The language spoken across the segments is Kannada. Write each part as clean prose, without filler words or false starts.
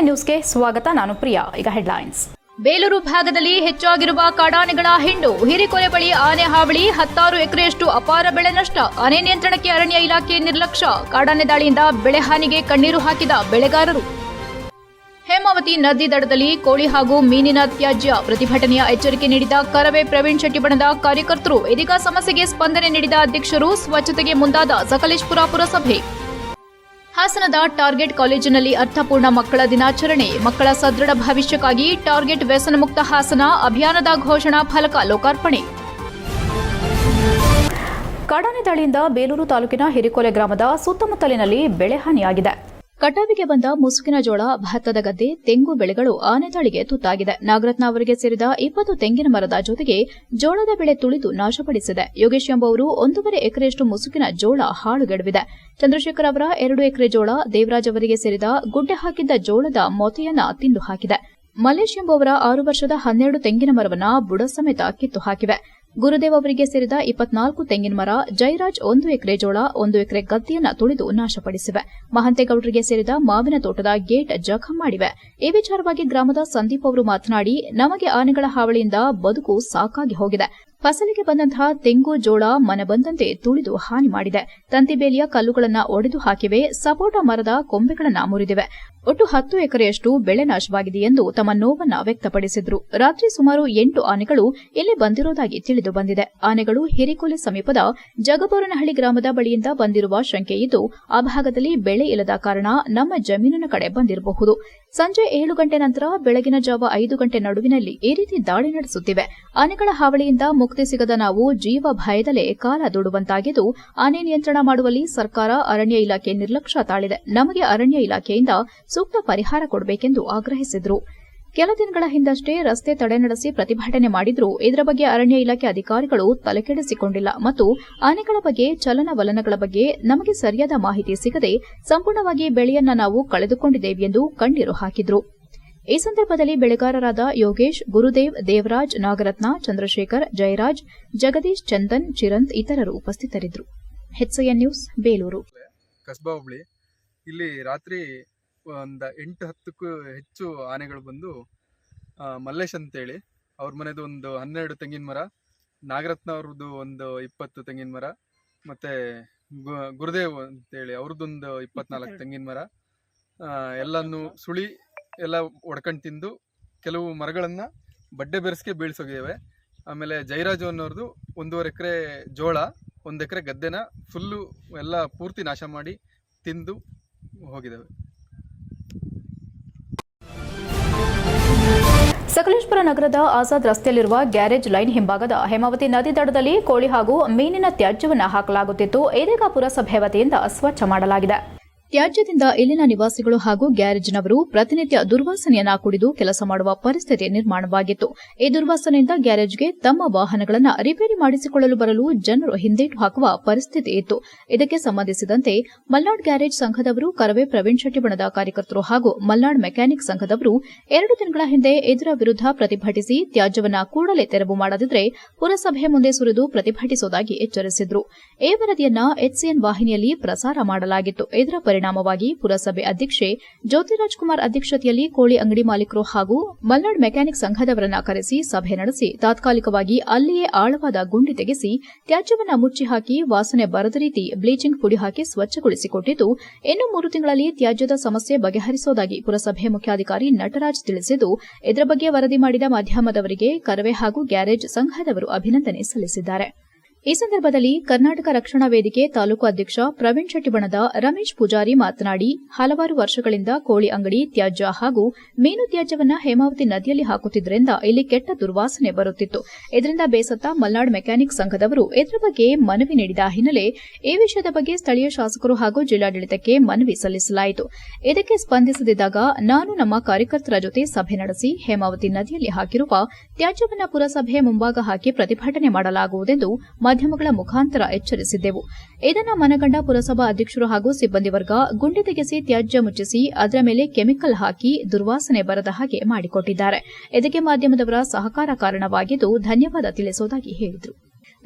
ನ್ಯೂಸ್ಗೆ ಸ್ವಾಗತ. ನಾನು ಪ್ರಿಯಾ. ಈಗ ಹೆಡ್ಲೈನ್ಸ್. ಬೇಲೂರು ಭಾಗದಲ್ಲಿ ಹೆಚ್ಚಾಗಿರುವ ಕಾಡಾನೆಗಳ ಹಿಂಡು. ಹಿರಿಕೊರೆ ಬಳಿ ಆನೆ ಹಾವಳಿ. 16 ಎಕರೆಯಷ್ಟು ಅಪಾರ ಬೆಳೆ ನಷ್ಟ. ಆನೆ ನಿಯಂತ್ರಣಕ್ಕೆ ಅರಣ್ಯ ಇಲಾಖೆ ನಿರ್ಲಕ್ಷ್ಯ. ಕಾಡಾನೆ ದಾಳಿಯಿಂದ ಬೆಳೆ ಹಾನಿಗೆ ಕಣ್ಣೀರು ಹಾಕಿದ ಬೆಳೆಗಾರರು. ಹೇಮಾವತಿ ನದಿ ದಡದಲ್ಲಿ ಕೋಳಿ ಹಾಗೂ ಮೀನಿನ ತ್ಯಾಜ್ಯ. ಪ್ರತಿಭಟನೆಯ ಎಚ್ಚರಿಕೆ ನೀಡಿದ ಕರವೇ ಪ್ರವೀಣ್ ಶೆಟ್ಟಿ ಬಣದ ಕಾರ್ಯಕರ್ತರು. ಇದೀಗ ಸಮಸ್ಯೆಗೆ ಸ್ಪಂದನೆ ನೀಡಿದ ಅಧ್ಯಕ್ಷರು. ಸ್ವಚ್ಛತೆಗೆ ಮುಂದಾದ ಸಕಲೇಶಪುರ ಪುರಸಭೆ. ಹಾಸನದ ಟಾರ್ಗೆಟ್ ಕಾಲೇಜಿನಲ್ಲಿ ಅರ್ಥಪೂರ್ಣ ಮಕ್ಕಳ ದಿನಾಚರಣೆ. ಮಕ್ಕಳ ಸದೃಢ ಭವಿಷ್ಯಕ್ಕಾಗಿ ಟಾರ್ಗೆಟ್ ವ್ಯಸನ ಮುಕ್ತ ಹಾಸನ ಅಭಿಯಾನದ ಘೋಷಣಾ ಫಲಕ ಲೋಕಾರ್ಪಣೆ. ಕಾಡಾನೆ ದಾಳಿಯಿಂದ ಬೇಲೂರು ತಾಲೂಕಿನ ಹಿರಿಕೊಲೆ ಗ್ರಾಮದ ಸುತ್ತಮುತ್ತಲಿನಲ್ಲಿ ಬೆಳೆ ಹಾನಿಯಾಗಿದೆ. ಕಟಾವಿಗೆ ಬಂದ ಮುಸುಕಿನ ಜೋಳ, ಭತ್ತದ ಗದ್ದೆ, ತೆಂಗು ಬೆಳೆಗಳು ಆನೆ ದಾಳಿಗೆ ತುತ್ತಾಗಿದೆ. ನಾಗರತ್ನ ಅವರಿಗೆ ಸೇರಿದ 20 ತೆಂಗಿನ ಮರದ ಜೊತೆಗೆ ಜೋಳದ ಬೆಳೆ ತುಳಿದು ನಾಶಪಡಿಸಿದೆ. ಯೋಗೇಶ್ ಎಂಬುವರು 1.5 ಎಕರೆಯಷ್ಟು ಮುಸುಕಿನ ಜೋಳ ಹಾಳುಗೆಡವಿದೆ. ಚಂದ್ರಶೇಖರ್ ಅವರ 2 ಎಕರೆ ಜೋಳ, ದೇವರಾಜ್ ಅವರಿಗೆ ಸೇರಿದ ಗುಡ್ಡೆ ಹಾಕಿದ್ದ ಜೋಳದ ಮೊತೆಯನ್ನ ತಿಂದು ಹಾಕಿದೆ. ಮಲ್ಲೇಶ್ ಎಂಬುವರ 6 ವರ್ಷದ 12 ತೆಂಗಿನ ಮರವನ್ನ ಬುಡ ಸಮೇತ ಕಿತ್ತು ಹಾಕಿವೆ. ಗುರುದೇವ್ ಅವರಿಗೆ ಸೇರಿದ 24 ತೆಂಗಿನ ಮರ, ಜಯರಾಜ್ 1 ಎಕರೆ ಜೋಳ, 1 ಎಕರೆ ಗದ್ದೆಯನ್ನ ತುಳಿದು ನಾಶಪಡಿಸಿವೆ. ಮಹಂತೇಗೌಡರಿಗೆ ಸೇರಿದ ಮಾವಿನ ತೋಟದ ಗೇಟ್ ಜಖಂ ಮಾಡಿವೆ. ಈ ವಿಚಾರವಾಗಿ ಗ್ರಾಮದ ಸಂದೀಪ್ ಅವರು ಮಾತನಾಡಿ, ನಮಗೆ ಆನೆಗಳ ಹಾವಳಿಯಿಂದ ಬದುಕು ಸಾಕಾಗಿ ಹೋಗಿದೆ. ಫಸಲಿಗೆ ಬಂದಂತಹ ತೆಂಗು, ಜೋಳ ಮನೆ ಬಂದಂತೆ ತುಳಿದು ಹಾನಿ ಮಾಡಿದೆ. ತಂತಿಬೇಲಿಯ ಕಲ್ಲುಗಳನ್ನು ಒಡೆದು ಹಾಕಿವೆ. ಸಪೋಟ ಮರದ ಕೊಂಬೆಗಳನ್ನು ಮುರಿದಿವೆ. ಒಟ್ಟು 10 ಎಕರೆಯಷ್ಟು ಬೆಳೆ ನಾಶವಾಗಿದೆ ಎಂದು ತಮ್ಮ ನೋವನ್ನ ವ್ಯಕ್ತಪಡಿಸಿದ್ರು. ರಾತ್ರಿ ಸುಮಾರು 8 ಆನೆಗಳು ಇಲ್ಲಿ ಬಂದಿರುವುದಾಗಿ ತಿಳಿದು ಬಂದಿದೆ. ಆನೆಗಳು ಹಿರಿಕೊಲೆ ಸಮೀಪದ ಜಗಬೋರನಹಳ್ಳಿ ಗ್ರಾಮದ ಬಳಿಯಿಂದ ಬಂದಿರುವ ಶಂಕೆ ಇದ್ದು, ಆ ಭಾಗದಲ್ಲಿ ಬೆಳೆ ಇಲ್ಲದ ಕಾರಣ ನಮ್ಮ ಜಮೀನಿನ ಕಡೆ ಬಂದಿರಬಹುದು. ಸಂಜೆ 7 ಗಂಟೆ ನಂತರ ಬೆಳಗಿನ ಜಾವ 5 ಗಂಟೆ ನಡುವಿನಲ್ಲಿ ಈ ರೀತಿ ದಾಳಿ ನಡೆಸುತ್ತಿವೆ. ಆನೆಗಳ ಹಾವಳಿಯಿಂದ ಮುಕ್ತಿ ಸಿಗದ ನಾವು ಜೀವ ಭಯದಲ್ಲೇ ಕಾಲ ದೂಡುವಂತಾಗಿದ್ದು, ಆನೆ ನಿಯಂತ್ರಣ ಮಾಡುವಲ್ಲಿ ಸರ್ಕಾರ, ಅರಣ್ಯ ಇಲಾಖೆ ನಿರ್ಲಕ್ಷ್ಯ ತಾಳಿದೆ. ನಮಗೆ ಅರಣ್ಯ ಇಲಾಖೆಯಿಂದ ಸೂಕ್ತ ಪರಿಹಾರ ಕೊಡಬೇಕೆಂದು ಆಗ್ರಹಿಸಿದರು. ಕೆಲ ದಿನಗಳ ಹಿಂದಷ್ಟೇ ರಸ್ತೆ ತಡೆ ನಡೆಸಿ ಪ್ರತಿಭಟನೆ ಮಾಡಿದ್ರೂ ಇದರ ಬಗ್ಗೆ ಅರಣ್ಯ ಇಲಾಖೆ ಅಧಿಕಾರಿಗಳು ತಲೆಕೆಡಿಸಿಕೊಂಡಿಲ್ಲ ಮತ್ತು ಆನೆಗಳ ಬಗ್ಗೆ, ಚಲನವಲನಗಳ ಬಗ್ಗೆ ನಮಗೆ ಸರಿಯಾದ ಮಾಹಿತಿ ಸಿಗದೆ ಸಂಪೂರ್ಣವಾಗಿ ಬೆಳೆಯನ್ನ ನಾವು ಕಳೆದುಕೊಂಡಿದ್ದೇವೆ ಎಂದು ಕಣ್ಣೀರು ಹಾಕಿದ್ರು. ಈ ಸಂದರ್ಭದಲ್ಲಿ ಬೆಳೆಗಾರರಾದ ಯೋಗೇಶ್, ಗುರುದೇವ್, ದೇವರಾಜ್, ನಾಗರತ್ನ, ಚಂದ್ರಶೇಖರ್, ಜಯರಾಜ್, ಜಗದೀಶ್, ಚಂದನ್, ಚಿರಂತ್ ಇತರರು ಉಪಸ್ಥಿತರಿದ್ದರು. HCN news, Belur. ಕಸ್ಬಾ ಹೋಬಳಿ ಇಲ್ಲಿ ರಾತ್ರಿ ಒಂದು 8-10ಕ್ಕೂ ಹೆಚ್ಚು ಆನೆಗಳು ಬಂದು ಮಲ್ಲೇಶ್ ಅಂತೇಳಿ ಅವ್ರ ಮನೆದು ಒಂದು 12 ತೆಂಗಿನ ಮರ, ನಾಗರತ್ನ ಅವ್ರದ್ದು ಒಂದು 20 ತೆಂಗಿನ ಮರ, ಮತ್ತು ಗುರುದೇವ್ ಅಂತೇಳಿ ಅವ್ರದ್ದೊಂದು 24 ತೆಂಗಿನ ಮರ ಎಲ್ಲನೂ ಸುಳಿ ಎಲ್ಲ ಒಡ್ಕೊಂಡು ತಿಂದು ಕೆಲವು ಮರಗಳನ್ನು ಬಡ್ಡೆ ಬೆರೆಸ್ಗೆ ಬೀಳ್ಸೋಗಿದ್ದಾವೆ. ಆಮೇಲೆ ಜಯರಾಜು ಅನ್ನೋರ್ದು 1.5 ಎಕರೆ ಜೋಳ, 1 ಎಕರೆ ಗದ್ದೆನ ಫುಲ್ಲು ಎಲ್ಲ ಪೂರ್ತಿ ನಾಶ ಮಾಡಿ ತಿಂದು ಹೋಗಿದ್ದಾವೆ. ಸಕಲೇಶಪುರ ನಗರದ ಆಜಾದ್ ರಸ್ತೆಯಲ್ಲಿರುವ ಗ್ಯಾರೇಜ್ ಲೈನ್ ಹಿಂಭಾಗದ ಹೇಮಾವತಿ ನದಿ ದಡದಲ್ಲಿ ಕೋಳಿ ಹಾಗೂ ಮೀನಿನ ತ್ಯಾಜ್ಯವನ್ನು ಹಾಕಲಾಗುತ್ತಿತ್ತು. ಇದೀಗ ಪುರಸಭೆ ವತಿಯಿಂದ ಸ್ವಚ್ಛ ಮಾಡಲಾಗಿದೆ. ತ್ಯಾಜ್ಯದಿಂದ ಇಲ್ಲಿನ ನಿವಾಸಿಗಳು ಹಾಗೂ ಗ್ಯಾರೇಜ್ನವರು ಪ್ರತಿನಿತ್ಯ ದುರ್ವಾಸನೆಯನ್ನ ಕುಡಿದು ಕೆಲಸ ಮಾಡುವ ಪರಿಸ್ಥಿತಿ ನಿರ್ಮಾಣವಾಗಿತ್ತು. ಈ ದುರ್ವಾಸನೆಯಿಂದ ಗ್ಯಾರೇಜ್ಗೆ ತಮ್ಮ ವಾಹನಗಳನ್ನು ರಿಪೇರಿ ಮಾಡಿಸಿಕೊಳ್ಳಲು ಬರಲು ಜನರು ಹಿಂದೇಟು ಹಾಕುವ ಪರಿಸ್ಥಿತಿ ಇತ್ತು. ಇದಕ್ಕೆ ಸಂಬಂಧಿಸಿದಂತೆ ಮಲ್ನಾಡ್ ಗ್ಯಾರೇಜ್ ಸಂಘದವರು, ಕರವೇ ಪ್ರವೀಣ್ ಶೆಟ್ಟಿ ಬಣದ ಕಾರ್ಯಕರ್ತರು ಹಾಗೂ ಮಲ್ನಾಡ್ ಮೆಕ್ಯಾನಿಕ್ ಸಂಘದವರು 2 ದಿನಗಳ ಹಿಂದೆ ಇದರ ವಿರುದ್ಧ ಪ್ರತಿಭಟಿಸಿ ತ್ಯಾಜ್ಯವನ್ನು ಕೂಡಲೇ ತೆರವು ಮಾಡದಿದ್ದರೆ ಪುರಸಭೆ ಮುಂದೆ ಸುರಿದು ಪ್ರತಿಭಟಿಸುವುದಾಗಿ ಎಚ್ಚರಿಸಿದ್ರು. ಈ ವರದಿಯನ್ನ HCN ವಾಹಿನಿಯಲ್ಲಿ ಪ್ರಸಾರ ಮಾಡಲಾಗಿತ್ತು. ಇದರ ಪರಿಣಾಮವಾಗಿ ಪುರಸಭೆ ಅಧ್ಯಕ್ಷೆ ಜ್ಯೋತಿರಾಜ್ ಕುಮಾರ್ ಅಧ್ಯಕ್ಷತೆಯಲ್ಲಿ ಕೋಳಿ ಅಂಗಡಿ ಮಾಲೀಕರು ಹಾಗೂ ಮಲ್ನಾಡ್ ಮೆಕ್ಯಾನಿಕ್ ಸಂಘದವರನ್ನ ಕರೆಸಿ ಸಭೆ ನಡೆಸಿ ತಾತ್ಕಾಲಿಕವಾಗಿ ಅಲ್ಲಿಯೇ ಆಳವಾದ ಗುಂಡಿ ತೆಗೆಸಿ ತ್ಯಾಜ್ಯವನ್ನ ಮುಚ್ಚಿ ಹಾಕಿ ವಾಸನೆ ಬರದ ರೀತಿ ಬ್ಲೀಚಿಂಗ್ ಪುಡಿ ಹಾಕಿ ಸ್ವಚ್ಛಗೊಳಿಸಿಕೊಟ್ಟಿದ್ದು, ಇನ್ನು 3 ತಿಂಗಳಲ್ಲಿ ತ್ಯಾಜ್ಯದ ಸಮಸ್ಯೆ ಬಗೆಹರಿಸುವುದಾಗಿ ಪುರಸಭೆ ಮುಖ್ಯಾಧಿಕಾರಿ ನಟರಾಜ್ ತಿಳಿಸಿದ್ದು, ಇದರ ಬಗ್ಗೆ ವರದಿ ಮಾಡಿದ ಮಾಧ್ಯಮದವರಿಗೆ ಕರವೇ ಹಾಗೂ ಗ್ಯಾರೇಜ್ ಸಂಘದವರು ಅಭಿನಂದನೆ ಸಲ್ಲಿಸಿದ್ದಾರೆ. ಈ ಸಂದರ್ಭದಲ್ಲಿ ಕರ್ನಾಟಕ ರಕ್ಷಣಾ ವೇದಿಕೆ ತಾಲೂಕು ಅಧ್ಯಕ್ಷ ಪ್ರವೀಣ್ ಶೆಟ್ಟಿ ಬಣದ ರಮೇಶ್ ಪೂಜಾರಿ ಮಾತನಾಡಿ, ಹಲವಾರು ವರ್ಷಗಳಿಂದ ಕೋಳಿ ಅಂಗಡಿ ತ್ಯಾಜ್ಯ ಹಾಗೂ ಮೀನು ತ್ಯಾಜ್ಯವನ್ನ ಹೇಮಾವತಿ ನದಿಯಲ್ಲಿ ಹಾಕುತ್ತಿದ್ದರಿಂದ ಇಲ್ಲಿ ಕೆಟ್ಟ ದುರ್ವಾಸನೆ ಬರುತ್ತಿತ್ತು. ಇದರಿಂದ ಬೇಸತ್ತ ಮಲ್ನಾಡ್ ಮೆಕ್ಯಾನಿಕ್ ಸಂಘದವರು ಇದರ ಬಗ್ಗೆ ಮನವಿ ನೀಡಿದ ಹಿನ್ನೆಲೆ ಈ ವಿಷಯದ ಬಗ್ಗೆ ಸ್ಥಳೀಯ ಶಾಸಕರು ಹಾಗೂ ಜಿಲ್ಲಾಡಳಿತಕ್ಕೆ ಮನವಿ ಸಲ್ಲಿಸಲಾಯಿತು. ಇದಕ್ಕೆ ಸ್ಪಂದಿಸದಿದ್ದಾಗ ನಾನು ನಮ್ಮ ಕಾರ್ಯಕರ್ತರ ಜೊತೆ ಸಭೆ ನಡೆಸಿ ಹೇಮಾವತಿ ನದಿಯಲ್ಲಿ ಹಾಕಿರುವ ತ್ಯಾಜ್ಯವನ್ನ ಪುರಸಭೆ ಮುಂಭಾಗ ಹಾಕಿ ಪ್ರತಿಭಟನೆ ಮಾಡಲಾಗುವುದೆಂದು ಮಾಧ್ಯಮಗಳ ಮುಖಾಂತರ ಎಚ್ಚರಿಸಿದ್ದೆವು. ಇದನ್ನು ಮನಗಂಡ ಪುರಸಭಾ ಅಧ್ಯಕ್ಷರು ಹಾಗೂ ಸಿಬ್ಬಂದಿ ವರ್ಗ ಗುಂಡಿ ತೆಗೆಸಿ ತ್ಯಾಜ್ಯ ಮುಚ್ಚಿಸಿ ಅದರ ಮೇಲೆ ಕೆಮಿಕಲ್ ಹಾಕಿ ದುರ್ವಾಸನೆ ಬರದ ಹಾಗೆ ಮಾಡಿಕೊಟ್ಟಿದ್ದಾರೆ. ಇದಕ್ಕೆ ಮಾಧ್ಯಮದವರ ಸಹಕಾರ ಕಾರಣವಾಗಿದ್ದು ಧನ್ಯವಾದ ತಿಳಿಸುವುದಾಗಿ ಹೇಳಿದರು.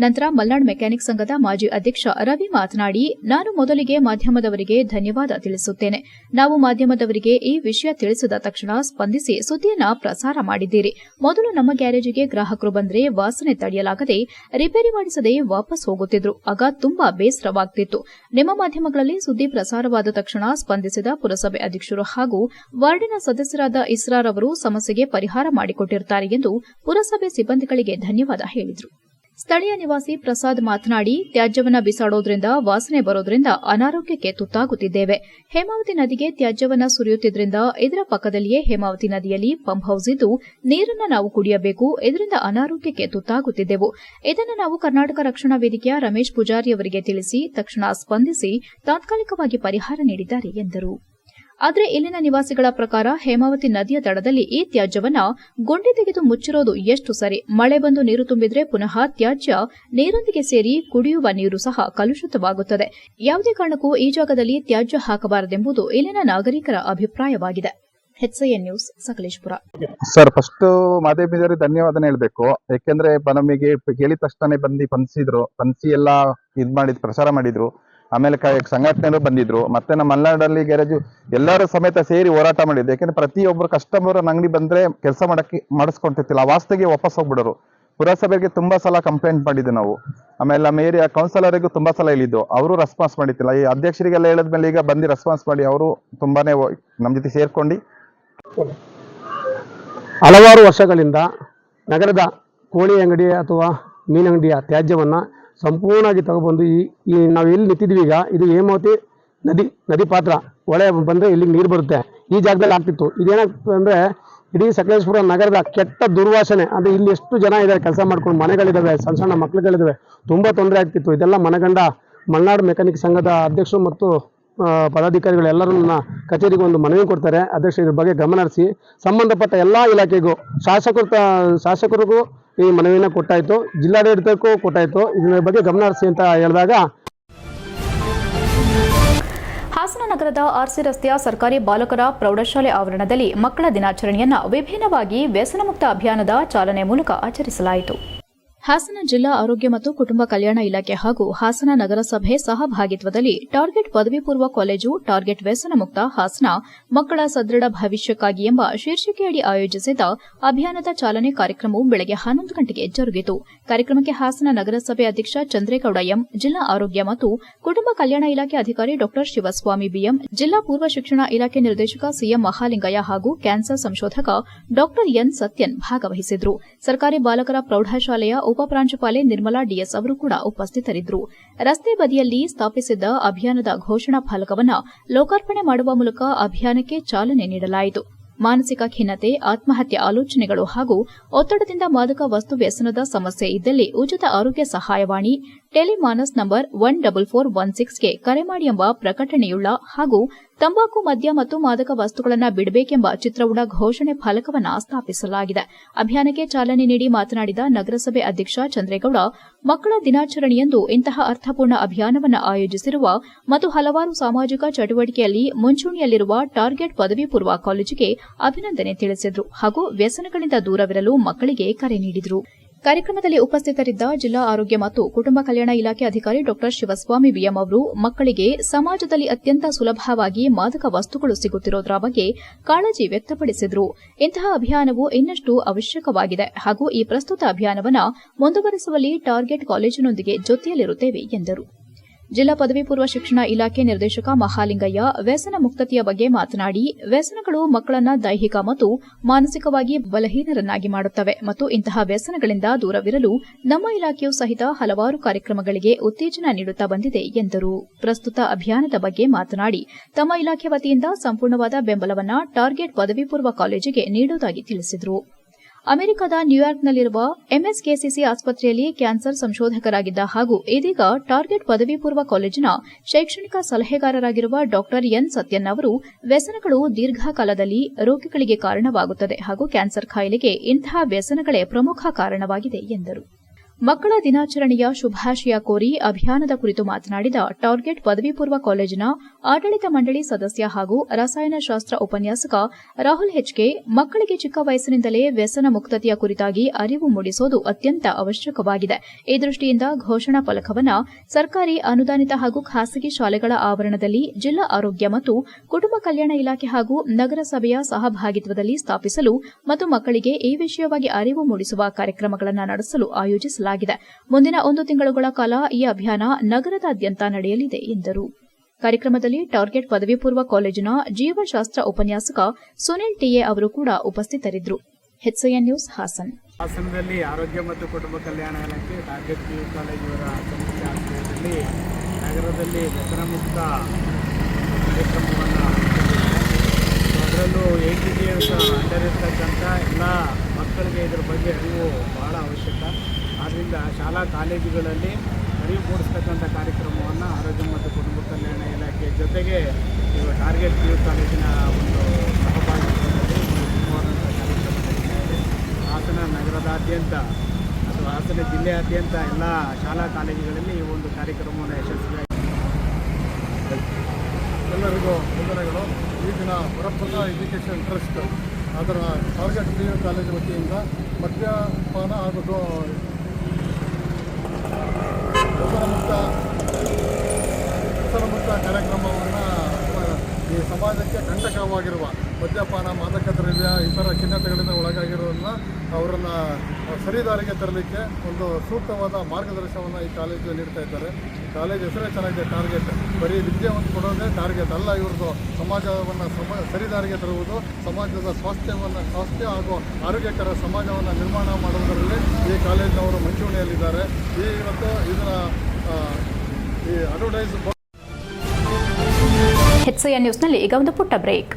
ನಂತರ ಮಲ್ನಾಡ್ ಮೆಕ್ಯಾನಿಕ್ ಸಂಘದ ಮಾಜಿ ಅಧ್ಯಕ್ಷ ರವಿ ಮಾತನಾಡಿ, ನಾನು ಮೊದಲಿಗೆ ಮಾಧ್ಯಮದವರಿಗೆ ಧನ್ಯವಾದ ತಿಳಿಸುತ್ತೇನೆ. ನಾವು ಮಾಧ್ಯಮದವರಿಗೆ ಈ ವಿಷಯ ತಿಳಿಸಿದ ತಕ್ಷಣ ಸ್ಪಂದಿಸಿ ಸುದ್ದಿಯನ್ನ ಪ್ರಸಾರ ಮಾಡಿದ್ದೀರಿ. ಮೊದಲು ನಮ್ಮ ಗ್ಯಾರೇಜಿಗೆ ಗ್ರಾಹಕರು ಬಂದರೆ ವಾಸನೆ ತಡೆಯಲಾಗದೆ ರಿಪೇರಿ ಮಾಡಿಸದೆ ವಾಪಸ್ ಹೋಗುತ್ತಿದ್ರು. ಆಗ ತುಂಬಾ ಬೇಸರವಾಗ್ತಿತ್ತು. ನಿಮ್ಮ ಮಾಧ್ಯಮಗಳಲ್ಲಿ ಸುದ್ದಿ ಪ್ರಸಾರವಾದ ತಕ್ಷಣ ಸ್ಪಂದಿಸಿದ ಪುರಸಭೆ ಅಧ್ಯಕ್ಷರು ಹಾಗೂ ವಾರ್ಡಿನ ಸದಸ್ಯರಾದ ಇಸ್ರಾರ್ ಅವರು ಸಮಸ್ಯೆಗೆ ಪರಿಹಾರ ಮಾಡಿಕೊಟ್ಟಿರುತ್ತಾರೆ ಎಂದು ಪುರಸಭೆ ಸಿಬ್ಬಂದಿಗಳಿಗೆ ಧನ್ಯವಾದ ಹೇಳಿದರು. ಸ್ಥಳೀಯ ನಿವಾಸಿ ಪ್ರಸಾದ್ ಮಾತನಾಡಿ, ತ್ಯಾಜ್ಯವನ್ನ ಬಿಸಾಡೋದ್ರಿಂದ ವಾಸನೆ ಬರೋದ್ರಿಂದ ಅನಾರೋಗ್ಯಕ್ಕೆ ತುತ್ತಾಗುತ್ತಿದ್ದೇವೆ. ಹೇಮಾವತಿ ನದಿಗೆ ತ್ಯಾಜ್ಯವನ್ನ ಸುರಿಯುತ್ತಿದ್ರಿಂದ ಇದರ ಪಕ್ಕದಲ್ಲಿಯೇ ಹೇಮಾವತಿ ನದಿಯಲ್ಲಿ ಪಂಪ್ ಹೌಸ್ ಇದ್ದು ನೀರನ್ನು ನಾವು ಕುಡಿಯಬೇಕು. ಇದರಿಂದ ಅನಾರೋಗ್ಯಕ್ಕೆ ತುತ್ತಾಗುತ್ತಿದ್ದೆವು. ಇದನ್ನು ನಾವು ಕರ್ನಾಟಕ ರಕ್ಷಣಾ ವೇದಿಕೆಯ ರಮೇಶ್ ಪೂಜಾರಿ ಅವರಿಗೆ ತಿಳಿಸಿ ತಕ್ಷಣ ಸ್ಪಂದಿಸಿ ತಾತ್ಕಾಲಿಕವಾಗಿ ಪರಿಹಾರ ನೀಡಿದ್ದಾರೆ ಎಂದರು. ಆದರೆ ಇಲ್ಲಿನ ನಿವಾಸಿಗಳ ಪ್ರಕಾರ ಹೇಮಾವತಿ ನದಿಯ ದಡದಲ್ಲಿ ಈ ತ್ಯಾಜ್ಯವನ್ನ ಗುಂಡಿ ತೆಗೆದು ಮುಚ್ಚಿರೋದು ಎಷ್ಟು ಸರಿ. ಮಳೆ ಬಂದು ನೀರು ತುಂಬಿದ್ರೆ ಪುನಃ ತ್ಯಾಜ್ಯ ನೀರೊಂದಿಗೆ ಸೇರಿ ಕುಡಿಯುವ ನೀರು ಸಹ ಕಲುಷಿತವಾಗುತ್ತದೆ. ಯಾವುದೇ ಕಾರಣಕ್ಕೂ ಈ ಜಾಗದಲ್ಲಿ ತ್ಯಾಜ್ಯ ಹಾಕಬಾರದೆಂಬುದು ಇಲ್ಲಿನ ನಾಗರಿಕರ ಅಭಿಪ್ರಾಯವಾಗಿದೆ. HCN news, Sakleshpur. Sir, first ಮಾಧ್ಯಮದವರಿಗೆ ಧನ್ಯವಾದ ಹೇಳಬೇಕು. ಯಾಕೆಂದ್ರೆ ನಮಗೆ ಕೇಳಿದ ತಕ್ಷಣ ಪನ್ಸಿ ಎಲ್ಲ ಪ್ರಸಾರ ಮಾಡಿದ್ರು. ಆಮೇಲೆ ಸಂಘಟನೆಗಳು ಬಂದಿದ್ರು. ಮತ್ತೆ ನಮ್ಮ ಮಲ್ನಾಡಲ್ಲಿ ಗ್ಯಾರೇಜ್ ಎಲ್ಲರೂ ಸಮೇತ ಸೇರಿ ಹೋರಾಟ ಮಾಡಿದ್ರು. ಯಾಕೆಂದ್ರೆ ಪ್ರತಿಯೊಬ್ಬರು ಕಸ್ಟಮರ್ ಅಂಗಡಿ ಬಂದ್ರೆ ಕೆಲಸ ಮಾಡಿಸ್ಕೊಂತಿರ್ತಿಲ್ಲ, ಆ ವಾಸ್ತೆಗೆ ವಾಪಸ್ ಹೋಗ್ಬಿಡೋರು. ಪುರಸಭೆಗೆ ತುಂಬಾ ಸಲ ಕಂಪ್ಲೇಂಟ್ ಮಾಡಿದ್ವಿ ನಾವು. ಆಮೇಲೆ ನಮ್ಮ ಏರಿಯಾ ಕೌನ್ಸಿಲರ್ಗೂ ತುಂಬಾ ಸಲ ಹೇಳಿದ್ದು, ಅವರು ರೆಸ್ಪಾನ್ಸ್ ಮಾಡಿತ್ತಿಲ್ಲ. ಈ ಅಧ್ಯಕ್ಷರಿಗೆಲ್ಲ ಹೇಳಿದ್ಮೇಲೆ ಈಗ ಬಂದು ರೆಸ್ಪಾನ್ಸ್ ಮಾಡಿ ಅವರು ತುಂಬಾನೇ ನಮ್ಮ ಜೊತೆ ಸೇರ್ಕೊಂಡು ಹಲವಾರು ವರ್ಷಗಳಿಂದ ನಗರದ ಕೋಳಿ ಅಂಗಡಿ ಅಥವಾ ಮೀನಂಗಡಿಯ ತ್ಯಾಜ್ಯವನ್ನು ಸಂಪೂರ್ಣವಾಗಿ ತಗೊಬಂದು ಈ ನಾವು ಎಲ್ಲಿ ನಿಂತಿದ್ವಿ ಈಗ, ಇದು ಹೇಮಾವತಿ ನದಿ ಪಾತ್ರ. ಹೊಳೆ ಬಂದರೆ ಇಲ್ಲಿಗೆ ನೀರು ಬರುತ್ತೆ. ಈ ಜಾಗದಲ್ಲಿ ಆಗ್ತಿತ್ತು. ಇದೇನಾಗ್ತದೆ ಅಂದರೆ ಇಡೀ ಸಕಲೇಶಪುರ ನಗರದ ಕೆಟ್ಟ ದುರ್ವಾಸನೆ. ಅಂದರೆ ಇಲ್ಲಿ ಎಷ್ಟು ಜನ ಇದ್ದಾರೆ ಕೆಲಸ ಮಾಡ್ಕೊಂಡು, ಮನೆಗಳಿದ್ದಾವೆ, ಸಣ್ಣ ಸಣ್ಣ ಮಕ್ಕಳುಗಳಿದ್ದಾವೆ, ತುಂಬ ತೊಂದರೆ ಆಗ್ತಿತ್ತು. ಇದೆಲ್ಲ ಮನಗಂಡ ಮಲ್ನಾಡ್ ಮೆಕ್ಯಾನಿಕ್ ಸಂಘದ ಅಧ್ಯಕ್ಷರು ಮತ್ತು ಪದಾಧಿಕಾರಿಗಳು ಎಲ್ಲರೂ ನನ್ನ ಕಚೇರಿಗೆ ಒಂದು ಮನವಿ ಕೊಡ್ತಾರೆ. ಅಧ್ಯಕ್ಷ ಇದ್ರ ಬಗ್ಗೆ ಗಮನ ಹರಿಸಿ ಸಂಬಂಧಪಟ್ಟ ಎಲ್ಲ ಇಲಾಖೆಗೂ ಶಾಸಕರಿಗೂ ಈ ಮನವಿನ ಕೊಟ್ಟಾಯಿತು, ಜಿಲ್ಲಾಡಳಿತಕ್ಕೂ ಕೊಟ್ಟಾಯಿತು. ಇದರ ಬಗ್ಗೆ ಗಮನ ಹರಿಸಿ ಅಂತ ಹೇಳಿದಾಗ ಹಾಸನ ನಗರದ ಆರ್ಸಿ ರಸ್ತೆಯ ಸರ್ಕಾರಿ ಬಾಲಕರ ಪ್ರೌಢಶಾಲೆ ಆವರಣದಲ್ಲಿ ಮಕ್ಕಳ ದಿನಾಚರಣೆಯನ್ನು ವಿಭಿನ್ನವಾಗಿ ವ್ಯಸನಮುಕ್ತ ಅಭಿಯಾನದ ಚಾಲನೆ ಮೂಲಕ ಆಚರಿಸಲಾಯಿತು. ಹಾಸನ ಜಿಲ್ಲಾ ಆರೋಗ್ಯ ಮತ್ತು ಕುಟುಂಬ ಕಲ್ಯಾಣ ಇಲಾಖೆ ಹಾಗೂ ಹಾಸನ ನಗರಸಭೆ ಸಹಭಾಗಿತ್ವದಲ್ಲಿ ಟಾರ್ಗೆಟ್ ಪದವಿ ಪೂರ್ವ ಕಾಲೇಜು ಟಾರ್ಗೆಟ್ ವ್ಯಸನ ಮುಕ್ತ ಹಾಸನ ಮಕ್ಕಳ ಸದೃಢ ಭವಿಷ್ಯಕ್ಕಾಗಿ ಎಂಬ ಶೀರ್ಷಿಕೆಯಡಿ ಆಯೋಜಿಸಿದ ಅಭಿಯಾನದ ಚಾಲನೆ ಕಾರ್ಯಕ್ರಮವು ಬೆಳಗ್ಗೆ 11 ಗಂಟೆಗೆ ಜರುಗಿತು. ಕಾರ್ಯಕ್ರಮಕ್ಕೆ ಹಾಸನ ನಗರಸಭೆ ಅಧ್ಯಕ್ಷ ಚಂದ್ರೇಗೌಡ ಎಂ, ಜಿಲ್ಲಾ ಆರೋಗ್ಯ ಮತ್ತು ಕುಟುಂಬ ಕಲ್ಯಾಣ ಇಲಾಖೆ ಅಧಿಕಾರಿ ಡಾ ಶಿವಸ್ವಾಮಿ ಬಿಎಂ, ಜಿಲ್ಲಾ ಪೂರ್ವ ಶಿಕ್ಷಣ ಇಲಾಖೆ ನಿರ್ದೇಶಕ ಸಿಎಂ ಮಹಾಲಿಂಗಯ್ಯ ಹಾಗೂ ಕ್ಯಾನ್ಸರ್ ಸಂಶೋಧಕ ಡಾ ಎನ್ ಸತ್ಯನ್ ಭಾಗವಹಿಸಿದ್ರು. ಸರ್ಕಾರಿ ಬಾಲಕರ ಪ್ರೌಢಶಾಲೆಯ ಉಪಪ್ರಾಂಶುಪಾಲೆ ನಿರ್ಮಲಾ ಡಿಎಸ್ ಅವರು ಕೂಡ ಉಪಸ್ಥಿತರಿದ್ದರು. ರಸ್ತೆ ಬದಿಯಲ್ಲಿ ಸ್ಥಾಪಿಸಿದ್ದ ಅಭಿಯಾನದ ಘೋಷಣಾ ಫಲಕವನ್ನು ಲೋಕಾರ್ಪಣೆ ಮಾಡುವ ಮೂಲಕ ಅಭಿಯಾನಕ್ಕೆ ಚಾಲನೆ ನೀಡಲಾಯಿತು. ಮಾನಸಿಕ ಖಿನ್ನತೆ, ಆತ್ಮಹತ್ಯೆ ಆಲೋಚನೆಗಳು ಹಾಗೂ ಒತ್ತಡದಿಂದ ಮಾದಕ ವಸ್ತು ವ್ಯಸನದ ಸಮಸ್ಯೆ ಇದ್ದಲ್ಲಿ ಉಚಿತ ಆರೋಗ್ಯ ಸಹಾಯವಾಣಿ ಟೆಲಿಮಾನಸ್ ನಂಬರ್ 14416ಗೆ ಕರೆ ಮಾಡಿ ಎಂಬ ಪ್ರಕಟಣೆಯುಳ್ಳ ಹಾಗೂ ತಂಬಾಕು, ಮದ್ಯ ಮತ್ತು ಮಾದಕ ವಸ್ತುಗಳನ್ನು ಬಿಡಬೇಕೆಂಬ ಚಿತ್ರವುಳ್ಳ ಘೋಷಣೆ ಫಲಕವನ್ನು ಸ್ಥಾಪಿಸಲಾಗಿದೆ. ಅಭಿಯಾನಕ್ಕೆ ಚಾಲನೆ ನೀಡಿ ಮಾತನಾಡಿದ ನಗರಸಭೆ ಅಧ್ಯಕ್ಷ ಚಂದ್ರೇಗೌಡ, ಮಕ್ಕಳ ದಿನಾಚರಣೆಯಂದು ಇಂತಹ ಅರ್ಥಪೂರ್ಣ ಅಭಿಯಾನವನ್ನು ಆಯೋಜಿಸಿರುವ ಮತ್ತು ಹಲವಾರು ಸಾಮಾಜಿಕ ಚಟುವಟಿಕೆಯಲ್ಲಿ ಮುಂಚೂಣಿಯಲ್ಲಿರುವ ಟಾರ್ಗೆಟ್ ಪದವಿ ಪೂರ್ವ ಕಾಲೇಜಿಗೆ ಅಭಿನಂದನೆ ತಿಳಿಸಿದರು ಹಾಗೂ ವ್ಯಸನಗಳಿಂದ ದೂರವಿರಲು ಮಕ್ಕಳಿಗೆ ಕರೆ ನೀಡಿದರು. ಕಾರ್ಯಕ್ರಮದಲ್ಲಿ ಉಪಸ್ಥಿತರಿದ್ದ ಜಿಲ್ಲಾ ಆರೋಗ್ಯ ಮತ್ತು ಕುಟುಂಬ ಕಲ್ಯಾಣ ಇಲಾಖೆ ಅಧಿಕಾರಿ ಡಾ ಶಿವಸ್ವಾಮಿ ಬಿಎಂ ಅವರು ಮಕ್ಕಳಿಗೆ ಸಮಾಜದಲ್ಲಿ ಅತ್ಯಂತ ಸುಲಭವಾಗಿ ಮಾದಕ ವಸ್ತುಗಳು ಸಿಗುತ್ತಿರುವುದರ ಬಗ್ಗೆ ಕಾಳಜಿ ವ್ಯಕ್ತಪಡಿಸಿದರು. ಇಂತಹ ಅಭಿಯಾನವು ಇನ್ನಷ್ಟು ಅವಶ್ಯಕವಾಗಿದೆ ಹಾಗೂ ಈ ಪ್ರಸ್ತುತ ಅಭಿಯಾನವನ್ನು ಮುಂದುವರೆಸುವಲ್ಲಿ ಟಾರ್ಗೆಟ್ ಕಾಲೇಜಿನೊಂದಿಗೆ ಜೊತೆಯಲ್ಲಿರುತ್ತೇವೆ ಎಂದರು. ಜಿಲ್ಲಾ ಪದವಿ ಪೂರ್ವ ಶಿಕ್ಷಣ ಇಲಾಖೆ ನಿರ್ದೇಶಕ ಮಹಾಲಿಂಗಯ್ಯ ವ್ಯಸನ ಮುಕ್ತತೆಯ ಬಗ್ಗೆ ಮಾತನಾಡಿ, ವ್ಯಸನಗಳು ಮಕ್ಕಳನ್ನ ದೈಹಿಕ ಮತ್ತು ಮಾನಸಿಕವಾಗಿ ಬಲಹೀನರನ್ನಾಗಿ ಮಾಡುತ್ತವೆ ಮತ್ತು ಇಂತಹ ವ್ಯಸನಗಳಿಂದ ದೂರವಿರಲು ನಮ್ಮ ಇಲಾಖೆಯೂ ಸಹಿತ ಹಲವಾರು ಕಾರ್ಯಕ್ರಮಗಳಿಗೆ ಉತ್ತೇಜನ ನೀಡುತ್ತಾ ಬಂದಿದೆ ಎಂದರು. ಪ್ರಸ್ತುತ ಅಭಿಯಾನದ ಬಗ್ಗೆ ಮಾತನಾಡಿ, ತಮ್ಮ ಇಲಾಖೆ ವತಿಯಿಂದ ಸಂಪೂರ್ಣವಾದ ಬೆಂಬಲವನ್ನು ಟಾರ್ಗೆಟ್ ಪದವಿ ಪೂರ್ವ ಕಾಲೇಜಿಗೆ ನೀಡುವುದಾಗಿ ತಿಳಿಸಿದರು. ಅಮೆರಿಕದ ನ್ಯೂಯಾರ್ಕ್ನಲ್ಲಿರುವ ಎಂಎಸ್ಕೆಸಿಸಿ ಆಸ್ಪತ್ರೆಯಲ್ಲಿ ಕ್ಯಾನ್ಸರ್ ಸಂಶೋಧಕರಾಗಿದ್ದ ಹಾಗೂ ಇದೀಗ ಟಾರ್ಗೆಟ್ ಪದವಿ ಪೂರ್ವ ಕಾಲೇಜಿನ ಶೈಕ್ಷಣಿಕ ಸಲಹೆಗಾರರಾಗಿರುವ ಡಾ ಎನ್ ಸತ್ಯನ್ ಅವರು ವ್ಯಸನಗಳು ದೀರ್ಘಕಾಲದಲ್ಲಿ ರೋಗಿಗಳಿಗೆ ಕಾರಣವಾಗುತ್ತದೆ ಹಾಗೂ ಕ್ಯಾನ್ಸರ್ ಕಾಯಿಲೆಗೆ ಇಂತಹ ವ್ಯಸನಗಳೇ ಪ್ರಮುಖ ಕಾರಣವಾಗಿದೆ ಎಂದರು. ಮಕ್ಕಳ ದಿನಾಚರಣೆಯ ಶುಭಾಶಯ ಕೋರಿ ಅಭಿಯಾನದ ಕುರಿತು ಮಾತನಾಡಿದ ಟಾರ್ಗೆಟ್ ಪದವಿ ಪೂರ್ವ ಕಾಲೇಜಿನ ಆಡಳಿತ ಮಂಡಳಿ ಸದಸ್ಯ ಹಾಗೂ ರಸಾಯನಶಾಸ್ತ್ರ ಉಪನ್ಯಾಸಕ ರಾಹುಲ್ ಹೆಚ್ಕೆ, ಮಕ್ಕಳಿಗೆ ಚಿಕ್ಕ ವಯಸ್ಸಿನಿಂದಲೇ ವ್ಯಸನ ಮುಕ್ತತೆಯ ಕುರಿತಾಗಿ ಅರಿವು ಮೂಡಿಸುವುದು ಅತ್ಯಂತ ಅವಶ್ಯಕವಾಗಿದೆ. ಈ ದೃಷ್ಟಿಯಿಂದ ಘೋಷಣಾ ಫಲಕವನ್ನು ಸರ್ಕಾರಿ ಅನುದಾನಿತ ಹಾಗೂ ಖಾಸಗಿ ಶಾಲೆಗಳ ಆವರಣದಲ್ಲಿ ಜಿಲ್ಲಾ ಆರೋಗ್ಯ ಮತ್ತು ಕುಟುಂಬ ಕಲ್ಯಾಣ ಇಲಾಖೆ ಹಾಗೂ ನಗರಸಭೆಯ ಸಹಭಾಗಿತ್ವದಲ್ಲಿ ಸ್ಥಾಪಿಸಲು ಮತ್ತು ಮಕ್ಕಳಿಗೆ ಈ ವಿಷಯವಾಗಿ ಅರಿವು ಮೂಡಿಸುವ ಕಾರ್ಯಕ್ರಮಗಳನ್ನು ನಡೆಸಲು ಆಯೋಜಿಸಲಾಗಿದೆ. ಮುಂದಿನ 1 ತಿಂಗಳುಗಳ ಕಾಲ ಈ ಅಭಿಯಾನ ನಗರದಾದ್ಯಂತ ನಡೆಯಲಿದೆ ಎಂದರು. ಕಾರ್ಯಕ್ರಮದಲ್ಲಿ ಟಾರ್ಗೆಟ್ ಪದವಿ ಪೂರ್ವ ಕಾಲೇಜಿನ ಜೀವಶಾಸ್ತ್ರ ಉಪನ್ಯಾಸಕ ಸುನಿಲ್ ಟಿಎ ಅವರು ಕೂಡ ಉಪಸ್ಥಿತರಿದ್ದರು. HCN news Hassan. ಹಾಸನದಲ್ಲಿ ಆರೋಗ್ಯ ಮತ್ತು ಕುಟುಂಬ ಕಲ್ಯಾಣ ಇಲಾಖೆ ಟಾರ್ಗೆಟ್ PU ಕಾಲೇಜುವರ ಸಂಸ್ಥೆ ಆಶ್ರಯದಲ್ಲಿ ನಗರದಲ್ಲಿ ವ್ಯಸನ ಮುಕ್ತ ಕಾರ್ಯಕ್ರಮವನ್ನು ಅದರಲ್ಲೂ 80 ಇಯರ್ಸ್ ಅಂಡರ್ ಇರ್ತಕ್ಕಂಥ ಎಲ್ಲ ಮಕ್ಕಳಿಗೆ ಇದರ ಬಗ್ಗೆ ಅರಿವು ಬಹಳ ಅವಶ್ಯಕ. ಆದ್ದರಿಂದ ಶಾಲಾ ಕಾಲೇಜುಗಳಲ್ಲಿ ಅರಿವು ಮೂಡಿಸ್ತಕ್ಕಂಥ ಕಾರ್ಯಕ್ರಮವನ್ನು ಆರೋಗ್ಯ ಮತ್ತು ಕುಟುಂಬ ಕಲ್ಯಾಣ ಇಲಾಖೆ ಜೊತೆಗೆ ಇವಾಗ ಟಾರ್ಗೆಟ್ PU ಕಾಲೇಜಿನ ಒಂದು ಸಹಭಾಗಿತ್ವದಲ್ಲಿ ಉತ್ತಮವಾದಂಥ ಕಾರ್ಯಕ್ರಮ ನಡೀತಾ ಇದೆ. ಹಾಸನ ನಗರದಾದ್ಯಂತ ಅಥವಾ ಹಾಸನ ಜಿಲ್ಲೆಯಾದ್ಯಂತ ಎಲ್ಲ ಶಾಲಾ ಕಾಲೇಜುಗಳಲ್ಲಿ ಈ ಒಂದು ಕಾರ್ಯಕ್ರಮವನ್ನು ಯಶಸ್ವಿಯಾಗಿ ಎಲ್ಲರಿಗೂ ವಂದನೆಗಳು. ಈ ದಿನ ವರಪ್ರದ ಎಜುಕೇಷನ್ ಟ್ರಸ್ಟ್ ಅದರ ಟಾರ್ಗೆಟ್ PU ಕಾಲೇಜು ವತಿಯಿಂದ ಮದ್ಯಪಾನ ಹಾಗೂ ವ್ಯಸನ ಮುಕ್ತ ಕಾರ್ಯಕ್ರಮವನ್ನು ಈ ಸಮಾಜಕ್ಕೆ ಕಂಟಕವಾಗಿರುವ ಮದ್ಯಪಾನ, ಮಾದಕ ದ್ರವ್ಯ, ಇತರ ಖಿನ್ನತೆಗಳಿಂದ ಒಳಗಾಗಿರೋದನ್ನ ಅವರನ್ನು ಸರಿದಾರಿಗೆ ತರಲಿಕ್ಕೆ ಒಂದು ಸೂಕ್ತವಾದ ಮಾರ್ಗದರ್ಶನವನ್ನು ಈ ಕಾಲೇಜು ನೀಡ್ತಾ ಇದ್ದಾರೆ. ಕಾಲೇಜ್ ಹೆಸರೇ ಚೆನ್ನಾಗಿದೆ, ಟಾರ್ಗೆಟ್. ಬರೀ ವಿದ್ಯೆಯನ್ನು ಕೊಡೋದೇ ಟಾರ್ಗೆಟ್ ಅಲ್ಲ, ಇವ್ರದ್ದು ಸಮಾಜವನ್ನು ಸರಿದಾರಿಗೆ ತರುವುದು, ಸಮಾಜದ ಸ್ವಾಸ್ಥ್ಯ ಹಾಗೂ ಆರೋಗ್ಯಕರ ಸಮಾಜವನ್ನು ನಿರ್ಮಾಣ ಮಾಡುವುದರಲ್ಲಿ ಈ ಕಾಲೇಜಿನವರು ಮುಂಚೂಣಿಯಲ್ಲಿದ್ದಾರೆ. ಇವತ್ತು ಇದರ ಈ ಅಡ್ವರ್ಟೈಸ್ HCN ನ್ಯೂಸ್ನಲ್ಲಿ ಈಗ ಒಂದು ಪುಟ್ಟ ಬ್ರೇಕ್.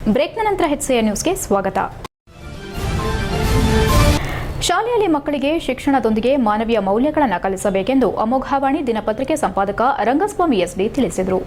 ಬ್ರೇಕ್ನ ನಂತರ HCN ನ್ಯೂಸ್ಗೆ ಸ್ವಾಗತ. ಶಾಲೆಯಲ್ಲಿ ಮಕ್ಕಳಿಗೆ ಶಿಕ್ಷಣದೊಂದಿಗೆ ಮಾನವೀಯ ಮೌಲ್ಯಗಳನ್ನು ಕಲಿಸಬೇಕೆಂದು ಅಮೋಘವಾಣಿ ದಿನಪತ್ರಿಕೆ ಸಂಪಾದಕ ರಂಗಸ್ವಾಮಿ SD ತಿಳಿಸಿದರು.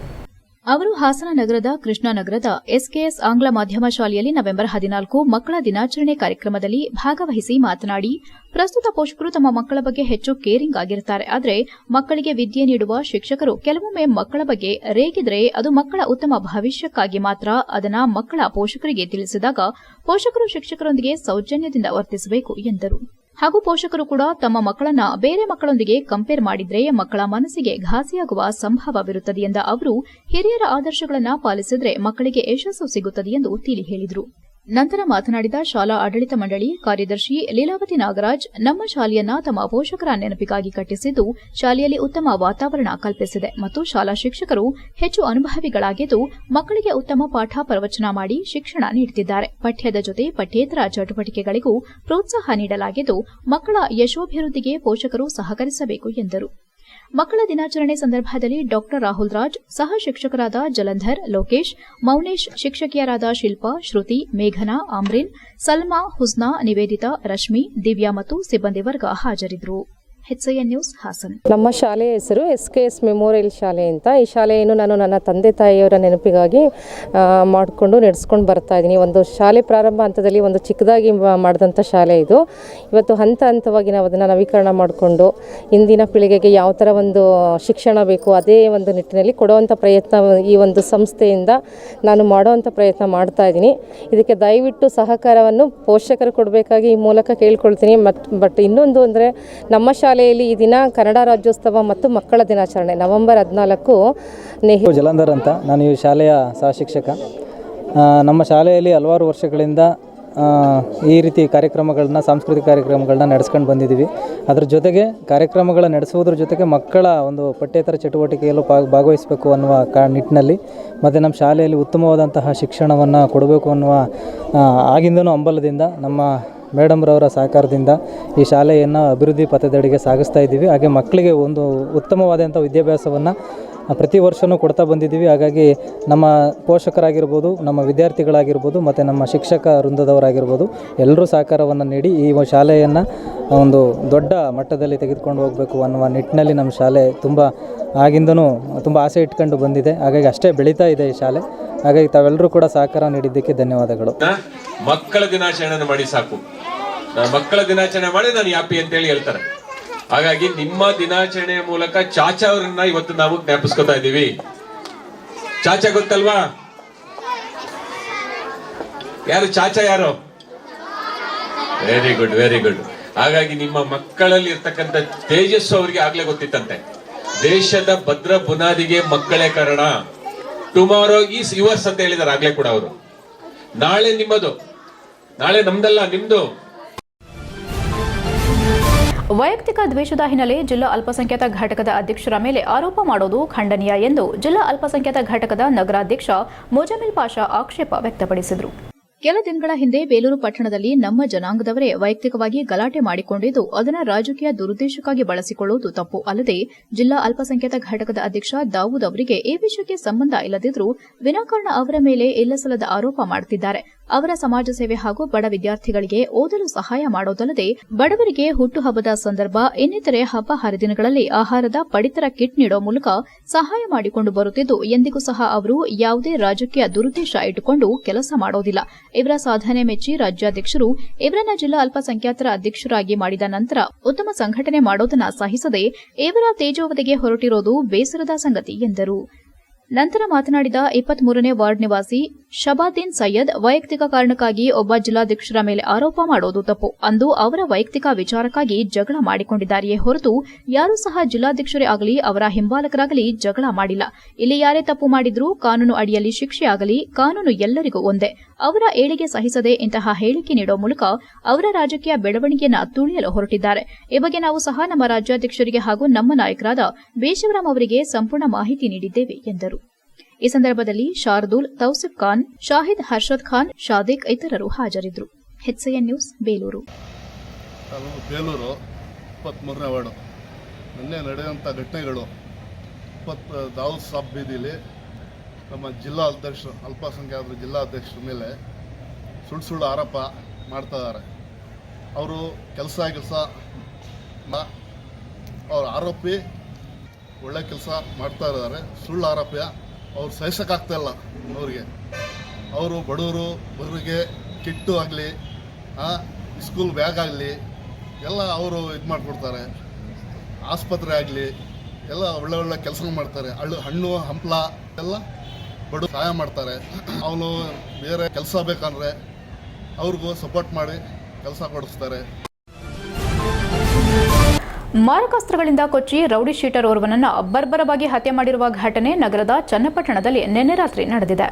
ಅವರು ಹಾಸನ ನಗರದ ಕೃಷ್ಣಾನಗರದ SKS ಆಂಗ್ಲ ಮಾಧ್ಯಮ ಶಾಲೆಯಲ್ಲಿ ನವೆಂಬರ್ 14 ಮಕ್ಕಳ ದಿನಾಚರಣೆ ಕಾರ್ಯಕ್ರಮದಲ್ಲಿ ಭಾಗವಹಿಸಿ ಮಾತನಾಡಿ, ಪ್ರಸ್ತುತ ಪೋಷಕರು ತಮ್ಮ ಮಕ್ಕಳ ಬಗ್ಗೆ ಹೆಚ್ಚು ಕೇರಿಂಗ್ ಆಗಿರುತ್ತಾರೆ. ಆದರೆ ಮಕ್ಕಳಿಗೆ ವಿದ್ಯೆ ನೀಡುವ ಶಿಕ್ಷಕರು ಕೆಲವೊಮ್ಮೆ ಮಕ್ಕಳ ಬಗ್ಗೆ ರೇಗಿದ್ರೆ ಅದು ಮಕ್ಕಳ ಉತ್ತಮ ಭವಿಷ್ಯಕ್ಕಾಗಿ ಮಾತ್ರ. ಅದನ್ನ ಮಕ್ಕಳ ಪೋಷಕರಿಗೆ ತಿಳಿಸಿದಾಗ ಪೋಷಕರು ಶಿಕ್ಷಕರೊಂದಿಗೆ ಸೌಜನ್ಯದಿಂದ ವರ್ತಿಸಬೇಕು ಎಂದರು. ಹಾಗೂ ಪೋಷಕರು ಕೂಡ ತಮ್ಮ ಮಕ್ಕಳನ್ನ ಬೇರೆ ಮಕ್ಕಳೊಂದಿಗೆ ಕಂಪೇರ್ ಮಾಡಿದ್ರೆ ಮಕ್ಕಳ ಮನಸ್ಸಿಗೆ ಘಾಸಿಯಾಗುವ ಸಂಭವವಿರುತ್ತದೆ ಎಂದ ಅವರು, ಹಿರಿಯರ ಆದರ್ಶಗಳನ್ನು ಪಾಲಿಸಿದ್ರೆ ಮಕ್ಕಳಿಗೆ ಯಶಸ್ಸು ಸಿಗುತ್ತದೆ ಎಂದು ತಿಳಿ ಹೇಳಿದರು. ನಂತರ ಮಾತನಾಡಿದ ಶಾಲಾ ಆಡಳಿತ ಮಂಡಳಿ ಕಾರ್ಯದರ್ಶಿ ಲೀಲಾವತಿ ನಾಗರಾಜ್, ನಮ್ಮ ಶಾಲೆಯನ್ನ ತಮ್ಮ ಪೋಷಕರ ನೆನಪಿಗಾಗಿ ಕಟ್ಟಿಸಿದ್ದು ಶಾಲೆಯಲ್ಲಿ ಉತ್ತಮ ವಾತಾವರಣ ಕಲ್ಪಿಸಿದೆ ಮತ್ತು ಶಾಲಾ ಶಿಕ್ಷಕರು ಹೆಚ್ಚು ಅನುಭವಿಗಳಾಗಿದ್ದು ಮಕ್ಕಳಿಗೆ ಉತ್ತಮ ಪಾಠ ಪ್ರವಚನ ಮಾಡಿ ಶಿಕ್ಷಣ ನೀಡುತ್ತಿದ್ದಾರೆ. ಪಠ್ಯದ ಜೊತೆ ಪಠ್ಯೇತರ ಚಟುವಟಿಕೆಗಳಿಗೂ ಪ್ರೋತ್ಸಾಹ ನೀಡಲಾಗಿದ್ದು ಮಕ್ಕಳ ಯಶೋಭಿವೃದ್ಧಿಗೆ ಪೋಷಕರು ಸಹಕರಿಸಬೇಕು ಎಂದರು. ಮಕ್ಕಳ ದಿನಾಚರಣೆ ಸಂದರ್ಭದಲ್ಲಿ ಡಾ ರಾಹುಲ್ ರಾಜ್, ಸಹ ಶಿಕ್ಷಕರಾದ ಜಲಂಧರ್, ಲೋಕೇಶ್, ಮೌನೇಶ್, ಶಿಕ್ಷಕಿಯರಾದ ಶಿಲ್ಪಾ, ಶ್ರುತಿ, ಮೇಘನಾ, ಆಮ್ರಿನ್, ಸಲ್ಮಾ, ಹುಸ್ನಾ, ನಿವೇದಿತಾ, ರಶ್ಮಿ, ದಿವ್ಯಾ ಮತ್ತು ಸಿಬ್ಬಂದಿ ವರ್ಗ ಹಾಜರಿದ್ದರು. HCN news Hassan. ನಮ್ಮ ಶಾಲೆಯ ಹೆಸರು SKS ಮೆಮೋರಿಯಲ್ ಶಾಲೆ ಅಂತ. ಈ ಶಾಲೆಯನ್ನು ನಾನು ನನ್ನ ತಂದೆ ತಾಯಿಯವರ ನೆನಪಿಗಾಗಿ ಮಾಡಿಕೊಂಡು ನಡೆಸ್ಕೊಂಡು ಬರ್ತಾ ಇದ್ದೀನಿ. ಒಂದು ಶಾಲೆ ಪ್ರಾರಂಭ ಹಂತದಲ್ಲಿ ಒಂದು ಚಿಕ್ಕದಾಗಿ ಮಾಡಿದಂಥ ಶಾಲೆ ಇದು. ಇವತ್ತು ಹಂತ ಹಂತವಾಗಿ ನಾವು ಅದನ್ನು ನವೀಕರಣ ಮಾಡಿಕೊಂಡು ಇಂದಿನ ಪೀಳಿಗೆಗೆ ಯಾವ ಥರ ಒಂದು ಶಿಕ್ಷಣ ಬೇಕು ಅದೇ ಒಂದು ನಿಟ್ಟಿನಲ್ಲಿ ಕೊಡುವಂಥ ಪ್ರಯತ್ನ ಈ ಒಂದು ಸಂಸ್ಥೆಯಿಂದ ನಾನು ಮಾಡುವಂಥ ಪ್ರಯತ್ನ ಮಾಡ್ತಾ ಇದ್ದೀನಿ. ಇದಕ್ಕೆ ದಯವಿಟ್ಟು ಸಹಕಾರವನ್ನು ಪೋಷಕರು ಕೊಡಬೇಕಾಗಿ ಈ ಮೂಲಕ ಕೇಳ್ಕೊಳ್ತೀನಿ. ಬಟ್ ಇನ್ನೊಂದು ಅಂದರೆ ನಮ್ಮ ಶಾಲೆಯಲ್ಲಿ ಈ ದಿನ ಕನ್ನಡ ರಾಜ್ಯೋತ್ಸವ ಮತ್ತು ಮಕ್ಕಳ ದಿನಾಚರಣೆ ನವೆಂಬರ್ 14 ಜಲಂಧರ್ ಅಂತ. ನಾನು ಈ ಶಾಲೆಯ ಸಹ ಶಿಕ್ಷಕ. ನಮ್ಮ ಶಾಲೆಯಲ್ಲಿ ಹಲವಾರು ವರ್ಷಗಳಿಂದ ಈ ರೀತಿ ಕಾರ್ಯಕ್ರಮಗಳನ್ನ, ಸಾಂಸ್ಕೃತಿಕ ಕಾರ್ಯಕ್ರಮಗಳನ್ನ ನಡೆಸ್ಕೊಂಡು ಬಂದಿದ್ದೀವಿ. ಅದರ ಜೊತೆಗೆ ಕಾರ್ಯಕ್ರಮಗಳ ನಡೆಸುವುದ್ರ ಜೊತೆಗೆ ಮಕ್ಕಳ ಒಂದು ಪಠ್ಯೇತರ ಚಟುವಟಿಕೆಯಲ್ಲೂ ಭಾಗವಹಿಸಬೇಕು ಅನ್ನುವ ನಿಟ್ಟಿನಲ್ಲಿ ಮತ್ತು ನಮ್ಮ ಶಾಲೆಯಲ್ಲಿ ಉತ್ತಮವಾದಂತಹ ಶಿಕ್ಷಣವನ್ನು ಕೊಡಬೇಕು ಅನ್ನುವ ಆಗಿಂದನೂ ಹಂಬಲದಿಂದ ನಮ್ಮ ಮೇಡಮ್ರವರ ಸಹಕಾರದಿಂದ ಈ ಶಾಲೆಯನ್ನು ಅಭಿವೃದ್ಧಿ ಪಥದಡಿಗೆ ಸಾಗಿಸ್ತಾ ಇದ್ದೀವಿ. ಹಾಗೆ ಮಕ್ಕಳಿಗೆ ಒಂದು ಉತ್ತಮವಾದಂಥ ವಿದ್ಯಾಭ್ಯಾಸವನ್ನು ಪ್ರತಿ ವರ್ಷವೂ ಕೊಡ್ತಾ ಬಂದಿದ್ದೀವಿ. ಹಾಗಾಗಿ ನಮ್ಮ ಪೋಷಕರಾಗಿರ್ಬೋದು, ನಮ್ಮ ವಿದ್ಯಾರ್ಥಿಗಳಾಗಿರ್ಬೋದು ಮತ್ತು ನಮ್ಮ ಶಿಕ್ಷಕ ವೃಂದದವರಾಗಿರ್ಬೋದು ಎಲ್ಲರೂ ಸಹಕಾರವನ್ನು ನೀಡಿ ಈ ಶಾಲೆಯನ್ನು ಒಂದು ದೊಡ್ಡ ಮಟ್ಟದಲ್ಲಿ ತೆಗೆದುಕೊಂಡು ಹೋಗಬೇಕು ಅನ್ನುವ ನಿಟ್ಟಿನಲ್ಲಿ ನಮ್ಮ ಶಾಲೆ ಆಗಿಂದನೂ ತುಂಬ ಆಸೆ ಇಟ್ಕೊಂಡು ಬಂದಿದೆ. ಹಾಗಾಗಿ ಅಷ್ಟೇ ಬೆಳೀತಾ ಇದೆ ಈ ಶಾಲೆ. ಹಾಗಾಗಿ ತಾವೆಲ್ಲರೂ ಕೂಡ ಸಹಕಾರ ನೀಡಿದ್ದಕ್ಕೆ ಧನ್ಯವಾದಗಳು. ಮಕ್ಕಳ ದಿನಾಚರಣೆ ಮಾಡಿ ಸಾಕು, ಮಕ್ಕಳ ದಿನಾಚರಣೆ ಮಾಡಿ ನಾನು ಹ್ಯಾಪಿ ಅಂತೇಳಿ ಹೇಳ್ತಾರೆ. ಹಾಗಾಗಿ ನಿಮ್ಮ ದಿನಾಚರಣೆಯ ಮೂಲಕ ಚಾಚಾ ಅವರನ್ನ ಇವತ್ತು ನಾವು ಜ್ಞಾಪಿಸ್ಕೊತಾ ಇದ್ದೀವಿ. ಚಾಚಾ ಗೊತ್ತಲ್ವಾ? ಯಾರು ಚಾಚಾ? ಯಾರು? Very good, very good. ಹಾಗಾಗಿ ನಿಮ್ಮ ಮಕ್ಕಳಲ್ಲಿ ಇರ್ತಕ್ಕಂಥ ತೇಜಸ್ಸು ಅವರಿಗೆ ಆಗ್ಲೇ ಗೊತ್ತಿತ್ತಂತೆ. ದೇಶದ ಭದ್ರ ಬುನಾದಿಗೆ ಮಕ್ಕಳೇ ಕಾರಣ. ಟುಮಾರೋ ಈಸ್ ಯುವರ್ಸ್ ಅಂತ ಹೇಳಿದಾರೆ ಆಗ್ಲೇ ಕೂಡ ಅವರು. ನಾಳೆ ನಿಮ್ಮದು, ನಾಳೆ ನಮ್ದಲ್ಲ, ನಿಮ್ದು. ವೈಯಕ್ತಿಕ ದ್ವೇಷದ ಹಿನ್ನೆಲೆ ಜಿಲ್ಲಾ ಅಲ್ಪಸಂಖ್ಯಾತ ಘಟಕದ ಅಧ್ಯಕ್ಷರ ಮೇಲೆ ಆರೋಪ ಮಾಡೋದು ಖಂಡನೀಯ ಎಂದು ಜಿಲ್ಲಾ ಅಲ್ಪಸಂಖ್ಯಾತ ಘಟಕದ ನಗರಾಧ್ಯಕ್ಷ ಮುಜಮಿಲ್ ಪಾಷಾ ಆಕ್ಷೇಪ ವ್ಯಕ್ತಪಡಿಸಿದರು. ಕೆಲ ದಿನಗಳ ಹಿಂದೆ ಬೇಲೂರು ಪಟ್ಟಣದಲ್ಲಿ ನಮ್ಮ ಜನಾಂಗದವರೇ ವೈಯಕ್ತಿಕವಾಗಿ ಗಲಾಟೆ ಮಾಡಿಕೊಂಡಿದ್ದು ಅದನ್ನು ರಾಜಕೀಯ ದುರುದ್ದೇಶಕ್ಕಾಗಿ ಬಳಸಿಕೊಳ್ಳುವುದು ತಪ್ಪು. ಅಲ್ಲದೆ ಜಿಲ್ಲಾ ಅಲ್ಪಸಂಖ್ಯಾತ ಘಟಕದ ಅಧ್ಯಕ್ಷ ದಾವೂದ್ ಅವರಿಗೆ ಈ ವಿಷಯಕ್ಕೆ ಸಂಬಂಧ ಇಲ್ಲದಿದ್ದರೂ ವಿನಾಕಾರಣ ಅವರ ಮೇಲೆ ಇಲ್ಲಸಲ್ಲದ ಆರೋಪ ಮಾಡುತ್ತಿದ್ದಾರೆ. ಅವರ ಸಮಾಜ ಸೇವೆ ಹಾಗೂ ಬಡ ವಿದ್ಯಾರ್ಥಿಗಳಿಗೆ ಓದಲು ಸಹಾಯ ಮಾಡೋದಲ್ಲದೆ ಬಡವರಿಗೆ ಹುಟ್ಟುಹಬ್ಬದ ಸಂದರ್ಭ ಇನ್ನಿತರೆ ಹಬ್ಬ ಹರಿದಿನಗಳಲ್ಲಿ ಆಹಾರದ ಪಡಿತರ ಕಿಟ್ ನೀಡೋ ಮೂಲಕ ಸಹಾಯ ಮಾಡಿಕೊಂಡು ಬರುತ್ತಿದ್ದು ಎಂದಿಗೂ ಸಹ ಅವರು ಯಾವುದೇ ರಾಜಕೀಯ ದುರುದ್ದೇಶ ಇಟ್ಟುಕೊಂಡು ಕೆಲಸ ಮಾಡೋದಿಲ್ಲ. ಇವರ ಸಾಧನೆ ಮೆಚ್ಚಿ ರಾಜ್ಯಾಧ್ಯಕ್ಷರು ಇವರನ್ನ ಜಿಲ್ಲಾ ಅಲ್ಪಸಂಖ್ಯಾತರ ಅಧ್ಯಕ್ಷರಾಗಿ ಮಾಡಿದ ನಂತರ ಉತ್ತಮ ಸಂಘಟನೆ ಮಾಡೋದನ್ನ ಸಹಿಸದೆ ಇವರ ತೇಜೋವಧೆಗೆ ಹೊರಟಿರೋದು ಬೇಸರದ ಸಂಗತಿ ಎಂದರು. ನಂತರ ಮಾತನಾಡಿದ 23ನೇ ವಾರ್ಡ್ ನಿವಾಸಿ ಶಬಾದೀನ್ ಸೈಯದ್, ವೈಯಕ್ತಿಕ ಕಾರಣಕ್ಕಾಗಿ ಒಬ್ಬ ಜಿಲ್ಲಾಧ್ಯಕ್ಷರ ಮೇಲೆ ಆರೋಪ ಮಾಡೋದು ತಪ್ಪು. ಅಂದು ಅವರ ವೈಯಕ್ತಿಕ ವಿಚಾರಕ್ಕಾಗಿ ಜಗಳ ಮಾಡಿಕೊಂಡಿದ್ದಾರೆಯೇ ಹೊರತು ಯಾರೂ ಸಹ ಜಿಲ್ಲಾಧ್ಯಕ್ಷರೇ ಆಗಲಿ ಅವರ ಹಿಂಬಾಲಕರಾಗಲಿ ಜಗಳ ಮಾಡಿಲ್ಲ. ಇಲ್ಲಿ ಯಾರೇ ತಪ್ಪು ಮಾಡಿದ್ರೂ ಕಾನೂನು ಅಡಿಯಲ್ಲಿ ಶಿಕ್ಷೆಯಾಗಲಿ, ಕಾನೂನು ಎಲ್ಲರಿಗೂ ಒಂದೇ. ಅವರ ಏಳಿಗೆ ಸಹಿಸದೆ ಇಂತಹ ಹೇಳಿಕೆ ನೀಡೋ ಮೂಲಕ ಅವರ ರಾಜಕೀಯ ಬೆಳವಣಿಗೆಯನ್ನು ತುಳಿಯಲು ಹೊರಟಿದ್ದಾರೆ. ಈ ಬಗ್ಗೆ ನಾವು ಸಹ ನಮ್ಮ ರಾಜ್ಯಾಧ್ಯಕ್ಷರಿಗೆ ಹಾಗೂ ನಮ್ಮ ನಾಯಕರಾದ ಬೇಶಿವರಾಂ ಅವರಿಗೆ ಸಂಪೂರ್ಣ ಮಾಹಿತಿ ನೀಡಿದ್ದೇವೆ ಎಂದರು. ಈ ಸಂದರ್ಭದಲ್ಲಿ ಶಾರ್ದೂಲ್, ತೌಸಿಫ್ ಖಾನ್, ಶಾಹಿದ್, ಹರ್ಷದ್ ಖಾನ್, ಶಾದಿಕ್ ಇತರರು ಹಾಜರಿದ್ದರು. HCN news, Belur. ಬೇಲೂರು 23ನೇ ವಾರ್ಡು ನಿನ್ನೆ ನಡೆಯುವಂಥ ಘಟನೆಗಳು, ದಾವೂದ್ ಸಾಬ್ ಬೀದಿಲಿ ನಮ್ಮ ಜಿಲ್ಲಾ ಅಧ್ಯಕ್ಷರು, ಅಲ್ಪಸಂಖ್ಯಾತರ ಜಿಲ್ಲಾ ಅಧ್ಯಕ್ಷರ ಮೇಲೆ ಸುಳ್ಳು ಆರೋಪ ಮಾಡ್ತಾ ಇದ್ದಾರೆ. ಅವರು ಕೆಲಸ ಅವ್ರ ಆರೋಪಿ ಒಳ್ಳೆ ಕೆಲಸ ಮಾಡ್ತಾ ಇದ್ದಾರೆ. ಸುಳ್ಳು ಆರೋಪಿಯ ಅವ್ರು ಸಹಿಸೋಕ್ಕಾಗ್ತಾ ಇಲ್ಲ ಅವ್ರಿಗೆ. ಅವರು ಬಡವರಿಗೆ ಕಿಟ್ಟು ಆಗಲಿ, ಸ್ಕೂಲ್ ಬ್ಯಾಗ್ ಆಗಲಿ ಎಲ್ಲ ಅವರು ಇದು ಮಾಡಿಕೊಡ್ತಾರೆ. ಆಸ್ಪತ್ರೆ ಆಗಲಿ ಎಲ್ಲ ಒಳ್ಳೆ ಕೆಲಸ ಮಾಡ್ತಾರೆ. ಹಣ್ಣು ಹಂಪಲ ಎಲ್ಲ ಬಡ ಸಹಾಯ ಮಾಡ್ತಾರೆ. ಅವನು ಬೇರೆ ಕೆಲಸ ಬೇಕಂದರೆ ಅವ್ರಿಗೂ ಸಪೋರ್ಟ್ ಮಾಡಿ ಕೆಲಸ ಕೊಡಿಸ್ತಾರೆ. ಮಾರಕಾಸ್ತ್ರಗಳಿಂದ ಕೊಚ್ಚಿ ರೌಡಿ ಶೀಟರ್ ಓರ್ವನನ್ನು ಬರ್ಬರವಾಗಿ ಹತ್ಯೆ ಮಾಡಿರುವ ಘಟನೆ ನಗರದ ಚನ್ನಪಟ್ಟಣದಲ್ಲಿ ನಿನ್ನೆ ರಾತ್ರಿ ನಡೆದಿದೆ.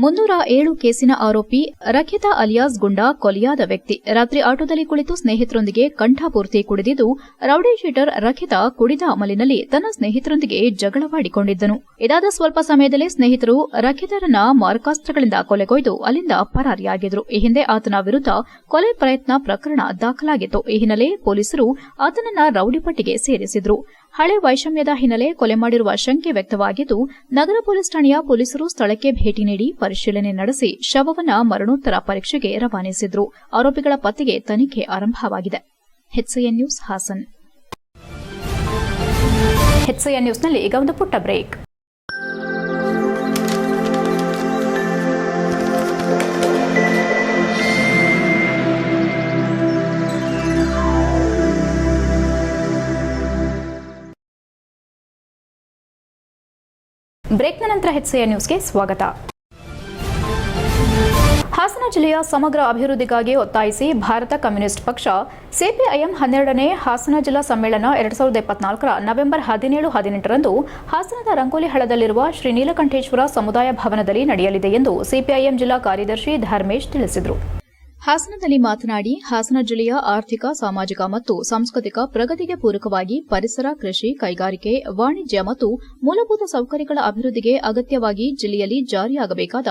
307 ಕೇಸಿನ ಆರೋಪಿ ರಖಿತಾ ಅಲಿಯಾಸ್ ಗುಂಡಾ ಕೊಲೆಯಾದ ವ್ಯಕ್ತಿ ರಾತ್ರಿ ಆಟೋದಲ್ಲಿ ಕುಳಿತು ಸ್ನೇಹಿತರೊಂದಿಗೆ ಕಂಠಪೂರ್ತಿ ಕುಡಿದಿದ್ದು ರೌಡಿ ಶೀಟರ್ ರಖಿತಾ ಕುಡಿದ ಅಮಲಿನಲ್ಲಿ ತನ್ನ ಸ್ನೇಹಿತರೊಂದಿಗೆ ಜಗಳವಾಡಿಕೊಂಡಿದ್ದನು. ಇದಾದ ಸ್ವಲ್ಪ ಸಮಯದಲ್ಲೇ ಸ್ನೇಹಿತರು ರಖಿತಾರನ್ನ ಮಾರಕಾಸ್ತ್ರಗಳಿಂದ ಕೊಲೆಗೊಯ್ದು ಅಲ್ಲಿಂದ ಪರಾರಿಯಾಗಿದ್ರು. ಈ ಹಿಂದೆ ಆತನ ವಿರುದ್ಧ ಕೊಲೆ ಪ್ರಯತ್ನ ಪ್ರಕರಣ ದಾಖಲಾಗಿತ್ತು. ಈ ಹಿನ್ನೆಲೆ ಪೊಲೀಸರು ಆತನನ್ನ ರೌಡಿ ಪಟ್ಟಿಗೆ ಸೇರಿಸಿದ್ರು. ಹಳೆ ವೈಷಮ್ಯದ ಹಿನ್ನೆಲೆ ಕೊಲೆ ಮಾಡಿರುವ ಶಂಕೆ ವ್ಯಕ್ತವಾಗಿದ್ದು ನಗರ ಪೊಲೀಸ್ ಠಾಣೆಯ ಪೊಲೀಸರು ಸ್ಥಳಕ್ಕೆ ಭೇಟಿ ನೀಡಿ ಪರಿಶೀಲನೆ ನಡೆಸಿ ಶವವನ್ನ ಮರಣೋತ್ತರ ಪರೀಕ್ಷೆಗೆ ರವಾನಿಸಿದ್ರು. ಆರೋಪಿಗಳ ಪತ್ತೆಗೆ ತನಿಖೆ ಆರಂಭವಾಗಿದೆ. HCN news, Hassan. HCN ನ್ಯೂಸ್ನಲ್ಲಿ ಈಗ ಒಂದು ಪುಟ್ಟ ಬ್ರೇಕ್. ಬ್ರೇಕ್ನ ನಂತರ HCN ನ್ಯೂಸ್ಗೆ ಸ್ವಾಗತ. ಹಾಸನ ಜಿಲ್ಲೆಯ ಸಮಗ್ರ ಅಭಿವೃದ್ಧಿಗಾಗಿ ಒತ್ತಾಯಿಸಿ ಭಾರತ ಕಮ್ಯುನಿಸ್ಟ್ ಪಕ್ಷ ಸಿಪಿಐಎಂ 12ನೇ ಹಾಸನ ಜಿಲ್ಲಾ ಸಮ್ಮೇಳನ 2024 ನವೆಂಬರ್ 17-18ರಂದು ಹಾಸನದ ರಂಗೋಲಿಹಳ್ಳದಲ್ಲಿರುವ ಶ್ರೀ ನೀಲಕಂಠೇಶ್ವರ ಸಮುದಾಯ ಭವನದಲ್ಲಿ ನಡೆಯಲಿದೆ ಎಂದು ಸಿಪಿಐಎಂ ಜಿಲ್ಲಾ ಕಾರ್ಯದರ್ಶಿ ಧರ್ಮೇಶ್ ತಿಳಿಸಿದರು. ಹಾಸನದಲ್ಲಿ ಮಾತನಾಡಿ ಹಾಸನ ಜಿಲ್ಲೆಯ ಆರ್ಥಿಕ ಸಾಮಾಜಿಕ ಮತ್ತು ಸಾಂಸ್ಕೃತಿಕ ಪ್ರಗತಿಗೆ ಪೂರಕವಾಗಿ ಪರಿಸರ, ಕೃಷಿ, ಕೈಗಾರಿಕೆ, ವಾಣಿಜ್ಯ ಮತ್ತು ಮೂಲಭೂತ ಸೌಕರ್ಯಗಳ ಅಭಿವೃದ್ಧಿಗೆ ಅಗತ್ಯವಾಗಿ ಜಿಲ್ಲೆಯಲ್ಲಿ ಜಾರಿಯಾಗಬೇಕಾದ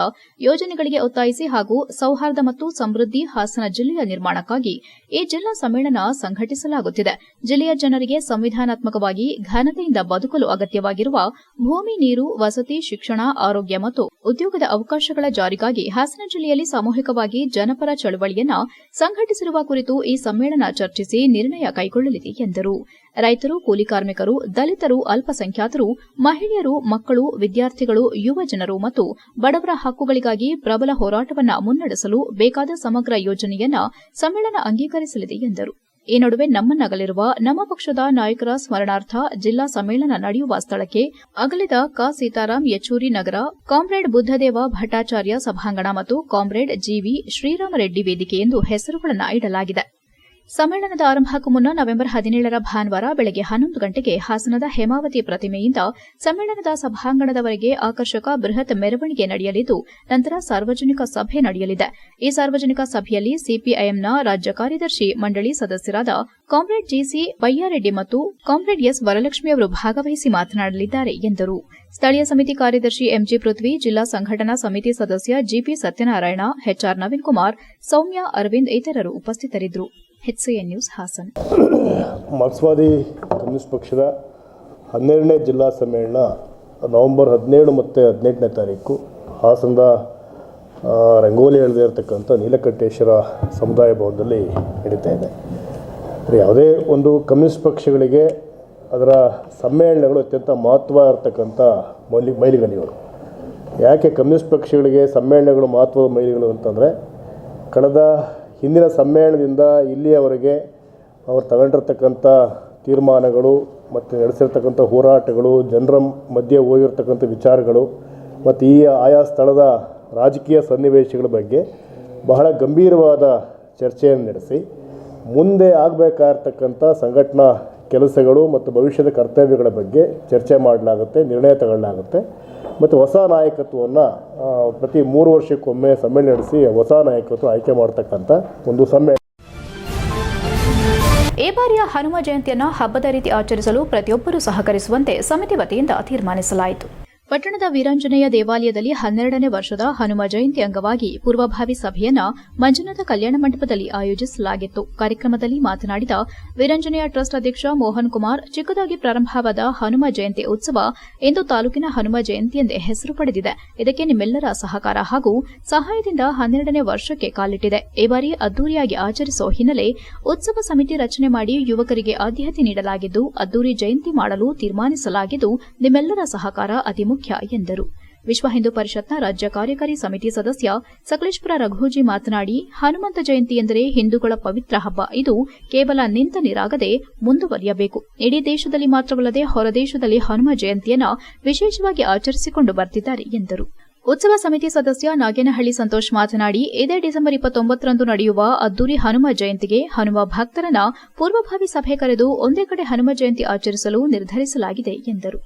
ಯೋಜನೆಗಳಿಗೆ ಒತ್ತಾಯಿಸಿ ಹಾಗೂ ಸೌಹಾರ್ದ ಮತ್ತು ಸಮೃದ್ಧಿ ಹಾಸನ ಜಿಲ್ಲೆಯ ನಿರ್ಮಾಣಕ್ಕಾಗಿ ಈ ಜಿಲ್ಲಾ ಸಮ್ಮೇಳನ ಸಂಘಟಿಸಲಾಗುತ್ತಿದೆ. ಜಿಲ್ಲೆಯ ಜನರಿಗೆ ಸಂವಿಧಾನಾತ್ಮಕವಾಗಿ ಘನತೆಯಿಂದ ಬದುಕಲು ಅಗತ್ಯವಾಗಿರುವ ಭೂಮಿ, ನೀರು, ವಸತಿ, ಶಿಕ್ಷಣ, ಆರೋಗ್ಯ ಮತ್ತು ಉದ್ಯೋಗದ ಅವಕಾಶಗಳ ಜಾರಿಗಾಗಿ ಹಾಸನ ಜಿಲ್ಲೆಯಲ್ಲಿ ಸಾಮೂಹಿಕವಾಗಿ ಜನಪರ ಚಳವಳಿಯನ್ನ ಸಂಘಟಿಸಿರುವ ಕುರಿತು ಈ ಸಮ್ಮೇಳನ ಚರ್ಚಿಸಿ ನಿರ್ಣಯ ಕೈಗೊಳ್ಳಲಿದೆ ಎಂದರು. ರೈತರು, ಕೂಲಿ ಕಾರ್ಮಿಕರು, ದಲಿತರು, ಅಲ್ಪಸಂಖ್ಯಾತರು, ಮಹಿಳೆಯರು, ಮಕ್ಕಳು, ವಿದ್ಯಾರ್ಥಿಗಳು, ಯುವ ಜನರು ಮತ್ತು ಬಡವರ ಹಕ್ಕುಗಳಿಗಾಗಿ ಪ್ರಬಲ ಹೋರಾಟವನ್ನು ಮುನ್ನಡೆಸಲು ಬೇಕಾದ ಸಮಗ್ರ ಯೋಜನೆಯನ್ನ ಸಮ್ಮೇಳನ ಅಂಗೀಕರಿಸಲಿದೆ ಎಂದರು. ಈ ನಡುವೆ ನಮ್ಮನ್ನಗಲಿರುವ ನಮ್ಮ ಪಕ್ಷದ ನಾಯಕರ ಸ್ಮರಣಾರ್ಥ ಜಿಲ್ಲಾ ಸಮ್ಮೇಳನ ನಡೆಯುವ ಸ್ಥಳಕ್ಕೆ ಅಗಲಿದ ಕ. ಸೀತಾರಾಂ ಯೆಚೂರಿ ನಗರ, ಕಾಮ್ರೇಡ್ ಬುದ್ದದೇವ ಭಟ್ಟಾಚಾರ್ಯ ಸಭಾಂಗಣ ಮತ್ತು ಕಾಮ್ರೇಡ್ ಜಿವಿ ಶ್ರೀರಾಮರೆಡ್ಡಿ ವೇದಿಕೆ ಎಂದು ಹೆಸರುಗಳನ್ನು ಇಡಲಾಗಿದೆ. ಸಮ್ಮೇಳನದ ಆರಂಭಕ್ಕೂ ಮುನ್ನ ನವೆಂಬರ್ 17ರ ಭಾನುವಾರ ಬೆಳಗ್ಗೆ 11 ಗಂಟೆಗೆ ಹಾಸನದ ಹೇಮಾವತಿ ಪ್ರತಿಮೆಯಿಂದ ಸಮ್ಮೇಳನದ ಸಭಾಂಗಣದವರೆಗೆ ಆಕರ್ಷಕ ಬೃಹತ್ ಮೆರವಣಿಗೆ ನಡೆಯಲಿದ್ದು, ನಂತರ ಸಾರ್ವಜನಿಕ ಸಭೆ ನಡೆಯಲಿದೆ. ಈ ಸಾರ್ವಜನಿಕ ಸಭೆಯಲ್ಲಿ ಸಿಪಿಐಎಂನ ರಾಜ್ಯ ಕಾರ್ಯದರ್ಶಿ ಮಂಡಳಿ ಸದಸ್ಯರಾದ ಕಾಮ್ರೇಡ್ ಜಿಸಿ ಬಯ್ಯಾರೆಡ್ಡಿ ಮತ್ತು ಕಾಮ್ರೇಡ್ ಎಸ್ ವರಲಕ್ಷ್ಮಿ ಅವರು ಭಾಗವಹಿಸಿ ಮಾತನಾಡಲಿದ್ದಾರೆ ಎಂದರು. ಸ್ಥಳೀಯ ಸಮಿತಿ ಕಾರ್ಯದರ್ಶಿ ಎಂಜಿ ಪೃಥ್ವಿ, ಜಿಲ್ಲಾ ಸಂಘಟನಾ ಸಮಿತಿ ಸದಸ್ಯ ಜಿಪಿ ಸತ್ಯನಾರಾಯಣ, ಎಚ್ಆರ್ ನವೀನ್ ಕುಮಾರ್, ಸೌಮ್ಯ, ಅರವಿಂದ್ ಇತರರು ಉಪಸ್ಥಿತರಿದ್ದರು. HCN news Hassan. ಮಾರ್ಕ್ಸ್ವಾದಿ ಕಮ್ಯುನಿಸ್ಟ್ ಪಕ್ಷದ 12ನೇ ಜಿಲ್ಲಾ ಸಮ್ಮೇಳನ ನವೆಂಬರ್ 17 ಮತ್ತು 18ನೇ ತಾರೀಕು ಹಾಸನದ ರಂಗೋಲಿ ಎಳೆದೇ ಇರತಕ್ಕಂಥ ನೀಲಕಂಠೇಶ್ವರ ಸಮುದಾಯ ಭವನದಲ್ಲಿ ನಡೀತಾ ಇದೆ. ಯಾವುದೇ ಒಂದು ಕಮ್ಯುನಿಸ್ಟ್ ಪಕ್ಷಗಳಿಗೆ ಅದರ ಸಮ್ಮೇಳನಗಳು ಅತ್ಯಂತ ಮಹತ್ವ ಇರತಕ್ಕಂಥ ಮೈಲಿಗಲ್ಲುಗಳು. ಯಾಕೆ ಕಮ್ಯುನಿಸ್ಟ್ ಪಕ್ಷಗಳಿಗೆ ಸಮ್ಮೇಳನಗಳು ಮಹತ್ವದ ಮೈಲಿಗಲ್ಲು ಅಂತಂದರೆ, ಕಳೆದ ಹಿಂದಿನ ಸಮ್ಮೇಳನದಿಂದ ಇಲ್ಲಿಯವರೆಗೆ ಅವರು ತಗೊಂಡಿರ್ತಕ್ಕಂಥ ತೀರ್ಮಾನಗಳು ಮತ್ತು ನಡೆಸಿರ್ತಕ್ಕಂಥ ಹೋರಾಟಗಳು, ಜನರ ಮಧ್ಯೆ ಹೋಗಿರ್ತಕ್ಕಂಥ ವಿಚಾರಗಳು ಮತ್ತು ಈ ಆಯಾ ಸ್ಥಳದ ರಾಜಕೀಯ ಸನ್ನಿವೇಶಗಳ ಬಗ್ಗೆ ಬಹಳ ಗಂಭೀರವಾದ ಚರ್ಚೆಯನ್ನು ನಡೆಸಿ ಮುಂದೆ ಆಗಬೇಕಾಗಿರ್ತಕ್ಕಂಥ ಸಂಘಟನಾ ಕೆಲಸಗಳು ಮತ್ತು ಭವಿಷ್ಯದ ಕರ್ತವ್ಯಗಳ ಬಗ್ಗೆ ಚರ್ಚೆ ಮಾಡಲಾಗುತ್ತೆ, ನಿರ್ಣಯ ತಗೊಳ್ಳಲಾಗುತ್ತೆ. ಮತ್ತು ಹೊಸ ನಾಯಕತ್ವವನ್ನು ಪ್ರತಿ 3 ವರ್ಷಕ್ಕೊಮ್ಮೆ ಸಮ್ಮೇಳನ ನಡೆಸಿ ಹೊಸ ನಾಯಕತ್ವ ಆಯ್ಕೆ ಮಾಡತಕ್ಕಂಥ ಒಂದು ಸಮ್ಮೇಳನ. ಈ ಬಾರಿಯ ಹನುಮ ಜಯಂತಿಯನ್ನು ಹಬ್ಬದ ರೀತಿ ಆಚರಿಸಲು ಪ್ರತಿಯೊಬ್ಬರೂ ಸಹಕರಿಸುವಂತೆ ಸಮಿತಿ ವತಿಯಿಂದ ತೀರ್ಮಾನಿಸಲಾಯಿತು. ಪಟ್ಟಣದ ವೀರಾಂಜನೇಯ ದೇವಾಲಯದಲ್ಲಿ 12ನೇ ವರ್ಷದ ಹನುಮ ಜಯಂತಿ ಅಂಗವಾಗಿ ಪೂರ್ವಭಾವಿ ಸಭೆಯನ್ನ ಮಂಜುನಾಥ ಕಲ್ಯಾಣ ಮಂಟಪದಲ್ಲಿ ಆಯೋಜಿಸಲಾಗಿತ್ತು. ಕಾರ್ಯಕ್ರಮದಲ್ಲಿ ಮಾತನಾಡಿದ ವೀರಾಂಜನೇಯ ಟ್ರಸ್ಟ್ ಅಧ್ಯಕ್ಷ ಮೋಹನ್ ಕುಮಾರ್, ಚಿಕ್ಕದಾಗಿ ಪ್ರಾರಂಭವಾದ ಹನುಮ ಜಯಂತಿ ಉತ್ಸವ ಇಂದು ತಾಲೂಕಿನ ಹನುಮ ಜಯಂತಿ ಎಂದೇ ಹೆಸರು ಪಡೆದಿದೆ. ಇದಕ್ಕೆ ನಿಮ್ಮೆಲ್ಲರ ಸಹಕಾರ ಹಾಗೂ ಸಹಾಯದಿಂದ 12ನೇ ವರ್ಷಕ್ಕೆ ಕಾಲಿಟ್ಟಿದೆ. ಈ ಬಾರಿ ಅದ್ದೂರಿಯಾಗಿ ಆಚರಿಸುವ ಹಿನ್ನೆಲೆ ಉತ್ಸವ ಸಮಿತಿ ರಚನೆ ಮಾಡಿ ಯುವಕರಿಗೆ ಆದ್ಯತೆ ನೀಡಲಾಗಿದ್ದು, ಅದ್ದೂರಿ ಜಯಂತಿ ಮಾಡಲು ತೀರ್ಮಾನಿಸಲಾಗಿದ್ದು, ನಿಮ್ಮೆಲ್ಲರ ಸಹಕಾರ ಅತಿ ಮುಖ್ಯ ಎಂದರು. ವಿಶ್ವ ಹಿಂದೂ ಪರಿಷತ್ನ ರಾಜ್ಯ ಕಾರ್ಯಕಾರಿ ಸಮಿತಿ ಸದಸ್ಯ ಸಕಲೇಶ್ಪುರ ರಘುಜಿ ಮಾತನಾಡಿ, ಹನುಮಂತ ಜಯಂತಿ ಎಂದರೆ ಹಿಂದೂಗಳ ಪವಿತ್ರ ಹಬ್ಬ. ಇದು ಕೇವಲ ನಿಂತ ನೀರಾಗದೆ ಮುಂದುವರಿಯಬೇಕು. ಇಡೀ ದೇಶದಲ್ಲಿ ಮಾತ್ರವಲ್ಲದೆ ಹೊರದೇಶದಲ್ಲಿ ಹನುಮ ಜಯಂತಿಯನ್ನು ವಿಶೇಷವಾಗಿ ಆಚರಿಸಿಕೊಂಡು ಬರ್ತಿದ್ದಾರೆ ಎಂದರು. ಉತ್ಸವ ಸಮಿತಿ ಸದಸ್ಯ ನಾಗೇನಹಳ್ಳಿ ಸಂತೋಷ್ ಮಾತನಾಡಿ, ಇದೇ ಡಿಸೆಂಬರ್ 29ರಂದು ನಡೆಯುವ ಅದ್ದೂರಿ ಹನುಮ ಜಯಂತಿಗೆ ಹನುಮ ಭಕ್ತರನ್ನ ಪೂರ್ವಭಾವಿ ಸಭೆ ಕರೆದು ಒಂದೇ ಕಡೆ ಹನುಮ ಜಯಂತಿ ಆಚರಿಸಲು ನಿರ್ಧರಿಸಲಾಗಿದೆ ಎಂದರು.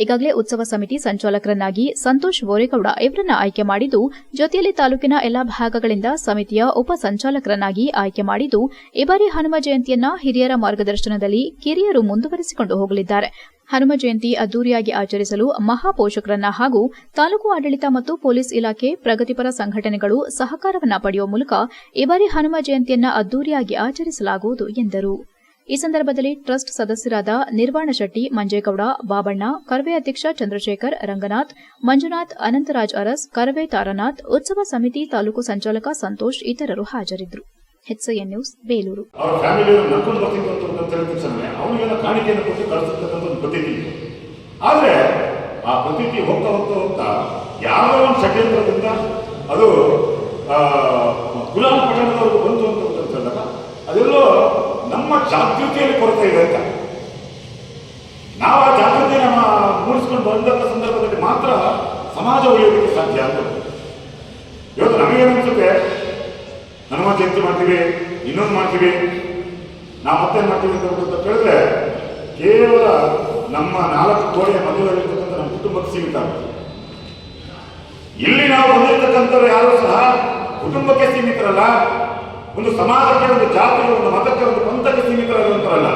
ಈಗಾಗಲೇ ಉತ್ಸವ ಸಮಿತಿ ಸಂಚಾಲಕರನ್ನಾಗಿ ಸಂತೋಷ್ ಬೋರೇಗೌಡ ಇವರನ್ನ ಆಯ್ಕೆ ಮಾಡಿದ್ದು, ಜೊತೆಯಲ್ಲಿ ತಾಲೂಕಿನ ಎಲ್ಲಾ ಭಾಗಗಳಿಂದ ಸಮಿತಿಯ ಉಪ ಸಂಚಾಲಕರನ್ನಾಗಿ ಆಯ್ಕೆ ಮಾಡಿದ್ದು, ಈ ಬಾರಿ ಹನುಮ ಜಯಂತಿಯನ್ನ ಹಿರಿಯರ ಮಾರ್ಗದರ್ಶನದಲ್ಲಿ ಕಿರಿಯರು ಮುಂದುವರೆಸಿಕೊಂಡು ಹೋಗಲಿದ್ದಾರೆ. ಹನುಮ ಜಯಂತಿ ಅದ್ದೂರಿಯಾಗಿ ಆಚರಿಸಲು ಮಹಾಪೋಷಕರನ್ನ ಹಾಗೂ ತಾಲೂಕು ಆಡಳಿತ ಮತ್ತು ಪೊಲೀಸ್ ಇಲಾಖೆ, ಪ್ರಗತಿಪರ ಸಂಘಟನೆಗಳು ಸಹಕಾರವನ್ನ ಪಡೆಯುವ ಮೂಲಕ ಈ ಬಾರಿ ಹನುಮ ಜಯಂತಿಯನ್ನ ಅದ್ದೂರಿಯಾಗಿ ಆಚರಿಸಲಾಗುವುದು ಎಂದರು. ಈ ಸಂದರ್ಭದಲ್ಲಿ ಟ್ರಸ್ಟ್ ಸದಸ್ಯರಾದ ನಿರ್ವಾಣ ಶೆಟ್ಟಿ, ಮಂಜೇಗೌಡ, ಬಾಬಣ್ಣ, ಕರವೇ ಅಧ್ಯಕ್ಷ ಚಂದ್ರಶೇಖರ್, ರಂಗನಾಥ್, ಮಂಜುನಾಥ್, ಅನಂತರಾಜ್ ಅರಸ್, ಕರವೇ ತಾರನಾಥ್, ಉತ್ಸವ ಸಮಿತಿ ತಾಲೂಕು ಸಂಚಾಲಕ ಸಂತೋಷ್ ಇತರರು ಹಾಜರಿದ್ದರು. HCN news Belur. ಆದರೆ ಆ ಪ್ರತೀತಿ ಹೋಗ್ತಾ ಯಾವುದೋ ಒಂದು ಷಡ್ಯಂತ್ರದಿಂದ ಅದು ಗುಲಾಮ್ ಪಟ್ಟಣದವರೆಗೂ ಬಂತು ಅಂತ ಹೇಳಿದಾಗ ಅದೆಲ್ಲೋ ನಮ್ಮ ಜಾಗೃತಿಯಲ್ಲಿ ಕೊರತೆ ಇದೆ ಅಂತ. ನಾವು ಆ ಜಾಗೃತಿಯನ್ನು ಮೂಡಿಸ್ಕೊಂಡು ಬಂದಂಥ ಸಂದರ್ಭದಲ್ಲಿ ಮಾತ್ರ ಸಮಾಜ ಉಳಿಯೋದಕ್ಕೆ ಸಾಧ್ಯ ಅಂತ. ಇವತ್ತು ನಮಗೇನನ್ಸುತ್ತೆ, ಹನುಮ ಜಯಂತಿ ಮಾಡ್ತೀವಿ, ಇನ್ನೊಂದು ಮಾಡ್ತೀವಿ, ನಾವು ಮತ್ತೇನು ಮಾಡ್ತೀವಿ ಅಂತ ಕೇಳಿದ್ರೆ ಕೇವಲ ನಮ್ಮ 4 ಗೋಡೆಯ ಮಧ್ಯದಲ್ಲಿರ್ತಕ್ಕಂಥ ನಮ್ಮ ಕುಟುಂಬಕ್ಕೆ ಸೀಮಿತ ಆಗುತ್ತೆ. ಇಲ್ಲಿ ನಾವು ಬಂದಿರತಕ್ಕಂಥವ್ರು ಯಾರು ಸಹ ಕುಟುಂಬಕ್ಕೆ ಸೀಮಿತರಲ್ಲ, ಒಂದು ಸಮಾಜಕ್ಕೆ, ಒಂದು ಜಾತಿಗೆ, ಒಂದು ಮತಕ್ಕೆ, ಒಂದು ಪಂಥಕ್ಕೆ ಸೀಮಿತವಾಗಿರುವಂತರಲ್ಲ.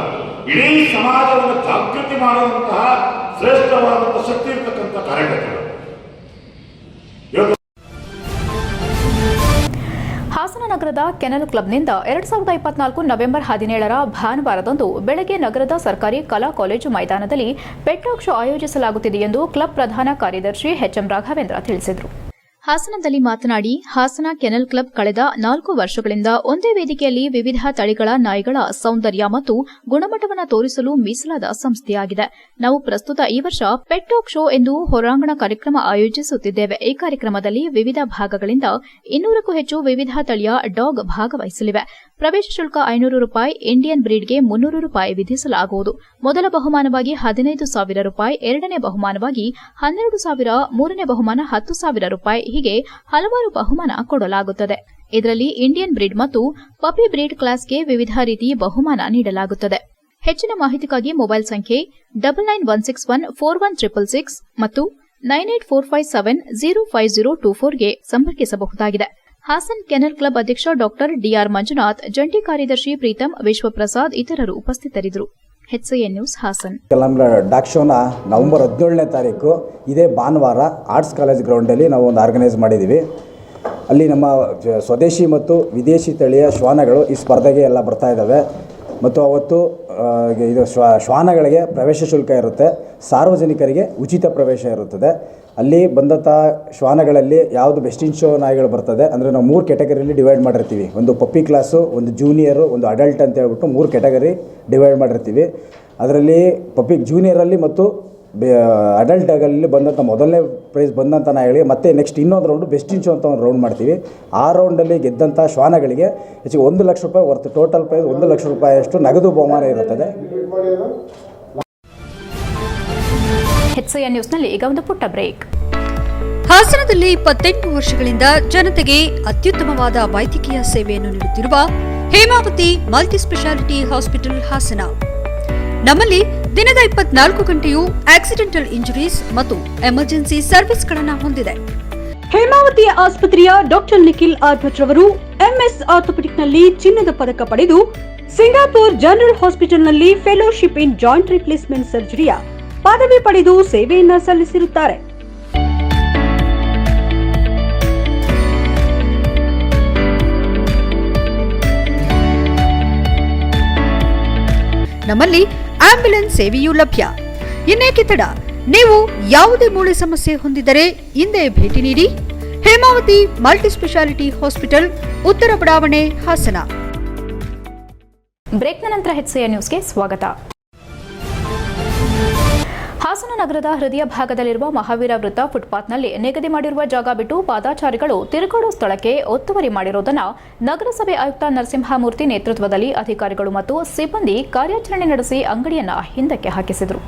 ಇಡೀ ಸಮಾಜವನ್ನು ಜಾಗೃತಿ ಮಾಡುವಂತಹ ಶ್ರೇಷ್ಠವಾದಂತಹ ಶಕ್ತಿ ಇರತಕ್ಕಂಥ ಕಾರ್ಯಕರ್ತರು. ಹಾಸನ ನಗರದ ಕೆನಲ್ ಕ್ಲಬ್ನಿಂದ 2024 ನವೆಂಬರ್ 17 ಭಾನುವಾರದಂದು ಬೆಳಗ್ಗೆ ನಗರದ ಸರ್ಕಾರಿ ಕಲಾ ಕಾಲೇಜು ಮೈದಾನದಲ್ಲಿ ಪೆಟ್ಟಾಕ್ ಶೋ ಆಯೋಜಿಸಲಾಗುತ್ತಿದೆ ಎಂದು ಕ್ಲಬ್ ಪ್ರಧಾನ ಕಾರ್ಯದರ್ಶಿ ಎಚ್ಎಂ ರಾಘವೇಂದ್ರ ತಿಳಿಸಿದರು. ಹಾಸನದಲ್ಲಿ ಮಾತನಾಡಿ, ಹಾಸನ ಕೆನಲ್ ಕ್ಲಬ್ ಕಳೆದ 4 ವರ್ಷಗಳಿಂದ ಒಂದೇ ವೇದಿಕೆಯಲ್ಲಿ ವಿವಿಧ ತಳಿಗಳ ನಾಯಿಗಳ ಸೌಂದರ್ಯ ಮತ್ತು ಗುಣಮಟ್ಟವನ್ನು ತೋರಿಸಲು ಮೀಸಲಾದ ಸಂಸ್ಥೆಯಾಗಿದೆ. ನಾವು ಪ್ರಸ್ತುತ ಈ ವರ್ಷ ಪೆಟ್ಟಾಕ್ ಶೋ ಎಂದು ಹೊರಾಂಗಣ ಕಾರ್ಯಕ್ರಮ ಆಯೋಜಿಸುತ್ತಿದ್ದೇವೆ. ಈ ಕಾರ್ಯಕ್ರಮದಲ್ಲಿ ವಿವಿಧ ಭಾಗಗಳಿಂದ 200ಕ್ಕೂ ಹೆಚ್ಚು ವಿವಿಧ ತಳಿಯ ಡಾಗ್ ಭಾಗವಹಿಸಲಿವೆ. ಪ್ರವೇಶ ಶುಲ್ಕ ₹500, ಇಂಡಿಯನ್ ಬ್ರೀಡ್ಗೆ ₹300 ವಿಧಿಸಲಾಗುವುದು. ಮೊದಲ ಬಹುಮಾನವಾಗಿ ₹15,000, ಎರಡನೇ ಬಹುಮಾನವಾಗಿ ₹12,000, ಮೂರನೇ ಬಹುಮಾನ ₹10,000 ಹೀಗೆ ಹಲವಾರು ಬಹುಮಾನ ಕೊಡಲಾಗುತ್ತದೆ. ಇದರಲ್ಲಿ ಇಂಡಿಯನ್ ಬ್ರೀಡ್ ಮತ್ತು ಪಪಿ ಬ್ರೀಡ್ ಕ್ಲಾಸ್ಗೆ ವಿವಿಧ ರೀತಿ ಬಹುಮಾನ ನೀಡಲಾಗುತ್ತದೆ. ಹೆಚ್ಚಿನ ಮಾಹಿತಿಗಾಗಿ ಮೊಬೈಲ್ ಸಂಖ್ಯೆ 9916141666 ಮತ್ತು 9845705024ಗೆ ಸಂಪರ್ಕಿಸಬಹುದಾಗಿದೆ. ಹಾಸನ್ ಕೆನಲ್ ಕ್ಲಬ್ ಅಧ್ಯಕ್ಷ ಡಾ ಡಿಆರ್ ಮಂಜುನಾಥ್, ಜಂಟಿ ಕಾರ್ಯದರ್ಶಿ ಪ್ರೀತಂ, ವಿಶ್ವಪ್ರಸಾದ್ ಇತರರು ಉಪಸ್ಥಿತರಿದ್ದರು. HCN news Hassan. ಡಾಕ್ ಶೋನ ನವೆಂಬರ್ 17ನೇ ತಾರೀಕು ಇದೇ ಭಾನುವಾರ ಆರ್ಟ್ಸ್ ಕಾಲೇಜ್ ಗ್ರೌಂಡಲ್ಲಿ ನಾವು ಒಂದು ಆರ್ಗನೈಸ್ ಮಾಡಿದ್ದೀವಿ. ಅಲ್ಲಿ ನಮ್ಮ ಸ್ವದೇಶಿ ಮತ್ತು ವಿದೇಶಿ ತಳಿಯ ಶ್ವಾನಗಳು ಈ ಸ್ಪರ್ಧೆಗೆ ಎಲ್ಲ ಬರ್ತಾ ಇದ್ದಾವೆ. ಮತ್ತು ಅವತ್ತು ಇದು ಶ್ವಾನಗಳಿಗೆ ಪ್ರವೇಶ ಶುಲ್ಕ ಇರುತ್ತೆ, ಸಾರ್ವಜನಿಕರಿಗೆ ಉಚಿತ ಪ್ರವೇಶ ಇರುತ್ತದೆ. ಅಲ್ಲಿ ಬಂದಂಥ ಶ್ವಾನಗಳಲ್ಲಿ ಯಾವುದು ಬೆಸ್ಟ್ ಇನ್ ಶೋ ನಾಯಿಗಳು ಬರ್ತದೆ ಅಂದರೆ ನಾವು 3 ಕ್ಯಾಟಗರಿಯಲ್ಲಿ ಡಿವೈಡ್ ಮಾಡಿರ್ತೀವಿ. ಒಂದು ಪಪ್ಪಿ ಕ್ಲಾಸು, ಒಂದು ಜೂನಿಯರು, ಒಂದು ಅಡಲ್ಟ್ ಅಂತ ಹೇಳ್ಬಿಟ್ಟು 3 ಕ್ಯಾಟಗರಿ ಡಿವೈಡ್ ಮಾಡಿರ್ತೀವಿ. ಅದರಲ್ಲಿ ಪಪ್ಪಿ ಜೂನಿಯರಲ್ಲಿ ಮತ್ತು ಅಡಲ್ಟಾಗಲ್ಲಿ ಬಂದಂಥ ಮೊದಲನೇ ಪ್ರೈಸ್ ಬಂದಂಥ ನಾಯಿಗಳಿಗೆ ಮತ್ತೆ ನೆಕ್ಸ್ಟ್ ಇನ್ನೊಂದು ರೌಂಡು ಬೆಸ್ಟ್ ಇನ್ ಶೋ ಅಂತ ಒಂದು ರೌಂಡ್ ಮಾಡ್ತೀವಿ. ಆ ರೌಂಡಲ್ಲಿ ಗೆದ್ದಂಥ ಶ್ವಾನಗಳಿಗೆ ಹೆಚ್ಚಿಗೆ ₹1,00,000 ವರ್ತ್ ಟೋಟಲ್ ಪ್ರೈಸ್ ₹1,00,000 ಅಷ್ಟು ನಗದು ಬಹುಮಾನ ಇರುತ್ತದೆ. HCN ನ್ಯೂಸ್ನಲ್ಲಿ ಈಗ ಒಂದು ಪುಟ್ಟ ಬ್ರೇಕ್. ಹಾಸನದಲ್ಲಿ 28 ವರ್ಷಗಳಿಂದ ಜನತೆಗೆ ಅತ್ಯುತ್ತಮವಾದ ವೈದ್ಯಕೀಯ ಸೇವೆಯನ್ನು ನೀಡುತ್ತಿರುವ Hemavathi multi speciality hospital Hassan. ನಮ್ಮಲ್ಲಿ ದಿನದ 24 ಗಂಟೆಯೂ ಆಕ್ಸಿಡೆಂಟಲ್ ಇಂಜುರೀಸ್ ಮತ್ತು ಎಮರ್ಜೆನ್ಸಿ ಸರ್ವಿಸ್ಗಳನ್ನು ಹೊಂದಿದೆ. ಹೇಮಾವತಿ ಆಸ್ಪತ್ರೆಯ ಡಾಕ್ಟರ್ ನಿಖಿಲ್ ಆರ್ ಭಟ್ ರವರು MS ಆರ್ಥೋಪೆಡಿಕ್ನಲ್ಲಿ ಚಿನ್ನದ ಪದಕ ಪಡೆದು ಸಿಂಗಾಪುರ್ ಜನರಲ್ ಹಾಸ್ಪಿಟಲ್ನಲ್ಲಿ ಫೆಲೋಶಿಪ್ ಇನ್ ಜಾಯಿಂಟ್ ರಿಪ್ಲೇಸ್ಮೆಂಟ್ ಸರ್ಜರಿಯ ಪದವಿ ಪಡೆದು ಸೇವೆಯನ್ನ ಸಲ್ಲಿಸಿರುತ್ತಾರೆ. ನಮ್ಮಲ್ಲಿ ಆಂಬ್ಯುಲೆನ್ಸ್ ಸೇವೆಯೂ ಲಭ್ಯ. ಇನ್ನೇಕೆ ತಡ? ನೀವು ಯಾವುದೇ ಮೂಳೆ ಸಮಸ್ಯೆ ಹೊಂದಿದ್ದರೆ ಹಿಂದೆ ಭೇಟಿ ನೀಡಿ. ಹೇಮಾವತಿ ಮಲ್ಟಿ ಸ್ಪೆಷಾಲಿಟಿ ಹಾಸ್ಪಿಟಲ್, ಉತ್ತರ ಬಡಾವಣೆ, ಹಾಸನ. ಬ್ರೇಕ್ನ ನಂತರ HCN ನ್ಯೂಸ್ಗೆ ಸ್ವಾಗತ. ಹಾಸನ ನಗರದ ಹೃದಯ ಭಾಗದಲ್ಲಿರುವ ಮಹಾವೀರ ವೃತ್ತ ಫುಟ್ಪಾತ್ನಲ್ಲಿ ನಿಗದಿ ಮಾಡಿರುವ ಜಾಗ ಬಿಟ್ಟು ಪಾದಾಚಾರಿಗಳು ತಿರುಗಾಡುವ ಸ್ಥಳಕ್ಕೆ ಒತ್ತುವರಿ ಮಾಡಿರುವುದನ್ನು ನಗರಸಭೆ ಆಯುಕ್ತ ನರಸಿಂಹಮೂರ್ತಿ ನೇತೃತ್ವದಲ್ಲಿ ಅಧಿಕಾರಿಗಳು ಮತ್ತು ಸಿಬ್ಬಂದಿ ಕಾರ್ಯಾಚರಣೆ ನಡೆಸಿ ಅಂಗಡಿಯನ್ನು ಹಿಂದಕ್ಕೆ ಹಾಕಿಸಿದರು.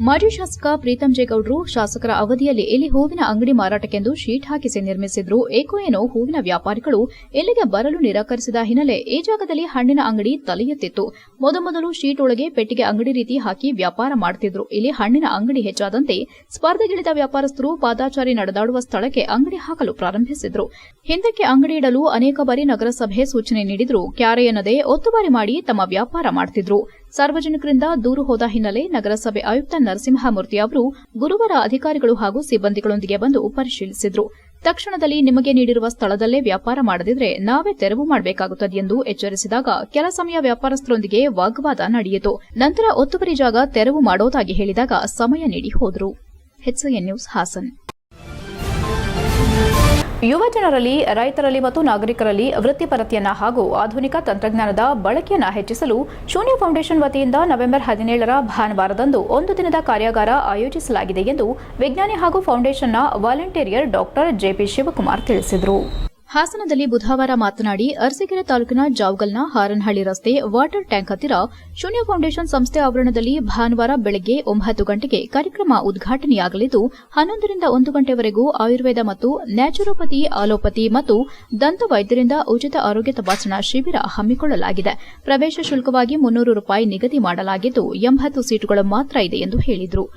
ಮಾಜಿ ಶಾಸಕ ಪ್ರೀತಂ ಜೇಗೌಡರು ಶಾಸಕರ ಅವಧಿಯಲ್ಲಿ ಇಲ್ಲಿ ಹೂವಿನ ಅಂಗಡಿ ಮಾರಾಟಕ್ಕೆಂದು ಶೀಟ್ ಹಾಕಿಸಿ ನಿರ್ಮಿಸಿದ್ರು. ಏಕೋ ಏನೋ ಹೂವಿನ ವ್ಯಾಪಾರಿಗಳು ಇಲ್ಲಿಗೆ ಬರಲು ನಿರಾಕರಿಸಿದ ಹಿನ್ನೆಲೆ ಈ ಜಾಗದಲ್ಲಿ ಹಣ್ಣಿನ ಅಂಗಡಿ ತಲೆ ಎತ್ತಿತ್ತು. ಮೊದಮೊದಲು ಶೀಟ್ ಒಳಗೆ ಪೆಟ್ಟಿಗೆ ಅಂಗಡಿ ರೀತಿ ಹಾಕಿ ವ್ಯಾಪಾರ ಮಾಡುತ್ತಿದ್ರು. ಇಲ್ಲಿ ಹಣ್ಣಿನ ಅಂಗಡಿ ಹೆಚ್ಚಾದಂತೆ ಸ್ಪರ್ಧೆಗಿಳಿದ ವ್ಯಾಪಾರಸ್ಥರು ಪಾದಾಚಾರಿ ನಡೆದಾಡುವ ಸ್ಥಳಕ್ಕೆ ಅಂಗಡಿ ಹಾಕಲು ಪ್ರಾರಂಭಿಸಿದ್ರು. ಹಿಂದಕ್ಕೆ ಅಂಗಡಿ ಇಡಲು ಅನೇಕ ಬಾರಿ ನಗರಸಭೆ ಸೂಚನೆ ನೀಡಿದ್ರು. ಕ್ಯಾರೆ ಎನ್ನದೆ ಒತ್ತುವರಿ ಮಾಡಿ ತಮ್ಮ ವ್ಯಾಪಾರ ಮಾಡುತ್ತಿದ್ರು. ಸಾರ್ವಜನಿಕರಿಂದ ದೂರು ಹೋದ ಹಿನ್ನೆಲೆ ನಗರಸಭೆ ಆಯುಕ್ತ ನರಸಿಂಹಮೂರ್ತಿ ಅವರು ಗುರುವಾರ ಅಧಿಕಾರಿಗಳು ಹಾಗೂ ಸಿಬ್ಬಂದಿಗಳೊಂದಿಗೆ ಬಂದು ಪರಿಶೀಲಿಸಿದ್ರು. ತಕ್ಷಣದಲ್ಲಿ ನಿಮಗೆ ನೀಡಿರುವ ಸ್ಥಳದಲ್ಲೇ ವ್ಯಾಪಾರ ಮಾಡದಿದ್ರೆ ನಾವೇ ತೆರವು ಮಾಡಬೇಕಾಗುತ್ತದೆ ಎಂದು ಎಚ್ಚರಿಸಿದಾಗ ಕೆಲ ಸಮಯ ವ್ಯಾಪಾರಸ್ಥರೊಂದಿಗೆ ವಾಗ್ವಾದ ನಡೆಯಿತು. ನಂತರ ಒತ್ತುವರಿ ಜಾಗ ತೆರವು ಮಾಡೋದಾಗಿ ಹೇಳಿದಾಗ ಸಮಯ ನೀಡಿ ಹೋದರು. HCN news Hassan. ಯುವ ಜನರಲ್ಲಿ, ರೈತರಲ್ಲಿ ಮತ್ತು ನಾಗರಿಕರಲ್ಲಿ ವೃತ್ತಿಪರತೆಯನ್ನು ಹಾಗೂ ಆಧುನಿಕ ತಂತ್ರಜ್ಞಾನದ ಬಳಕೆಯನ್ನು ಹೆಚ್ಚಿಸಲು ಶೂನ್ಯ ಫೌಂಡೇಶನ್ ವತಿಯಿಂದ ನವೆಂಬರ್ 17 ಭಾನುವಾರದಂದು ಒಂದು ದಿನದ ಕಾರ್ಯಾಗಾರ ಆಯೋಜಿಸಲಾಗಿದೆ ಎಂದು ವಿಜ್ಞಾನಿ ಹಾಗೂ ಫೌಂಡೇಶನ್ನ ವಾಲಂಟಿಯರ್ ಡಾಕ್ಟರ್ JP ಶಿವಕುಮಾರ್ ತಿಳಿಸಿದರು. ಹಾಸನದಲ್ಲಿ ಬುಧವಾರ ಮಾತನಾಡಿ, ಅರಸೀಕೆರೆ ತಾಲೂಕಿನ ಜಾವಗಲ್ನ ಹಾರನಹಳ್ಳಿ ರಸ್ತೆ ವಾಟರ್ ಟ್ಯಾಂಕ್ ಹತ್ತಿರ ಶೂನ್ಯ ಫೌಂಡೇಶನ್ ಸಂಸ್ಥೆ ಆವರಣದಲ್ಲಿ ಭಾನುವಾರ ಬೆಳಗ್ಗೆ 9 ಗಂಟೆಗೆ ಕಾರ್ಯಕ್ರಮ ಉದ್ಘಾಟನೆಯಾಗಲಿದ್ದು 11 ರಿಂದ 1 ಗಂಟೆವರೆಗೂ ಆಯುರ್ವೇದ ಮತ್ತು ನ್ಯಾಚುರೋಪತಿ, ಆಲೋಪತಿ ಮತ್ತು ದಂತ ವೈದ್ಯರಿಂದ ಉಚಿತ ಆರೋಗ್ಯ ತಪಾಸಣಾ ಶಿಬಿರ ಹಮ್ಮಿಕೊಳ್ಳಲಾಗಿದೆ. ಪ್ರವೇಶ ಶುಲ್ಕವಾಗಿ ₹300 ನಿಗದಿ ಮಾಡಲಾಗಿದ್ದು 80 ಸೀಟುಗಳು ಮಾತ್ರ ಇದೆ ಎಂದು ಹೇಳಿದರು.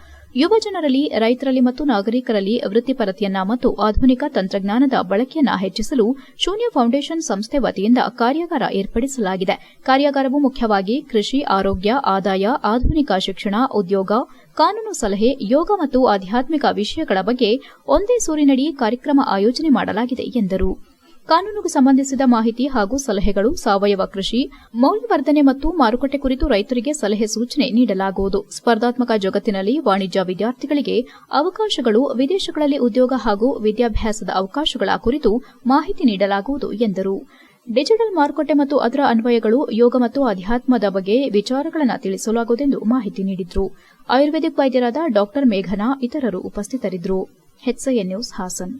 ಯುವ ಜನರಲ್ಲಿ, ರೈತರಲ್ಲಿ ಮತ್ತು ನಾಗರಿಕರಲ್ಲಿ ವೃತ್ತಿಪರತೆಯನ್ನ ಮತ್ತು ಆಧುನಿಕ ತಂತ್ರಜ್ಞಾನದ ಬಳಕೆಯನ್ನ ಹೆಚ್ಚಿಸಲು ಶೂನ್ಯ ಫೌಂಡೇಶನ್ ಸಂಸ್ಥೆ ವತಿಯಿಂದ ಕಾರ್ಯಾಗಾರ ಏರ್ಪಡಿಸಲಾಗಿದೆ. ಕಾರ್ಯಾಗಾರವು ಮುಖ್ಯವಾಗಿ ಕೃಷಿ, ಆರೋಗ್ಯ, ಆದಾಯ, ಆಧುನಿಕ ಶಿಕ್ಷಣ, ಉದ್ಯೋಗ, ಕಾನೂನು ಸಲಹೆ, ಯೋಗ ಮತ್ತು ಆಧ್ಯಾತ್ಮಿಕ ವಿಷಯಗಳ ಬಗ್ಗೆ ಒಂದೇ ಸೂರಿನಡಿ ಕಾರ್ಯಕ್ರಮ ಆಯೋಜನೆ ಮಾಡಲಾಗಿದೆ ಎಂದರು. ಕಾನೂನಿಗೆ ಸಂಬಂಧಿಸಿದ ಮಾಹಿತಿ ಹಾಗೂ ಸಲಹೆಗಳು, ಸಾವಯವ ಕೃಷಿ, ಮೌಲ್ಯವರ್ಧನೆ ಮತ್ತು ಮಾರುಕಟ್ಟೆ ಕುರಿತು ರೈತರಿಗೆ ಸಲಹೆ ಸೂಚನೆ ನೀಡಲಾಗುವುದು. ಸ್ಪರ್ಧಾತ್ಮಕ ಜಗತ್ತಿನಲ್ಲಿ ವಾಣಿಜ್ಯ ವಿದ್ಯಾರ್ಥಿಗಳಿಗೆ ಅವಕಾಶಗಳು, ವಿದೇಶಗಳಲ್ಲಿ ಉದ್ಯೋಗ ಹಾಗೂ ವಿದ್ಯಾಭ್ಯಾಸದ ಅವಕಾಶಗಳ ಕುರಿತು ಮಾಹಿತಿ ನೀಡಲಾಗುವುದು ಎಂದರು. ಡಿಜಿಟಲ್ ಮಾರುಕಟ್ಟೆ ಮತ್ತು ಅದರ ಅನ್ವಯಗಳು, ಯೋಗ ಮತ್ತು ಅಧ್ಯಾತ್ಮದ ಬಗ್ಗೆ ವಿಚಾರಗಳನ್ನು ತಿಳಿಸಲಾಗುವುದೆಂದು ಮಾಹಿತಿ ನೀಡಿದರು. ಆಯುರ್ವೇದಿಕ್ ವೈದ್ಯರಾದ ಡಾ ಮೇಘನಾ ಇತರರು ಉಪಸ್ಥಿತರಿದ್ದರು. HCN news Hassan.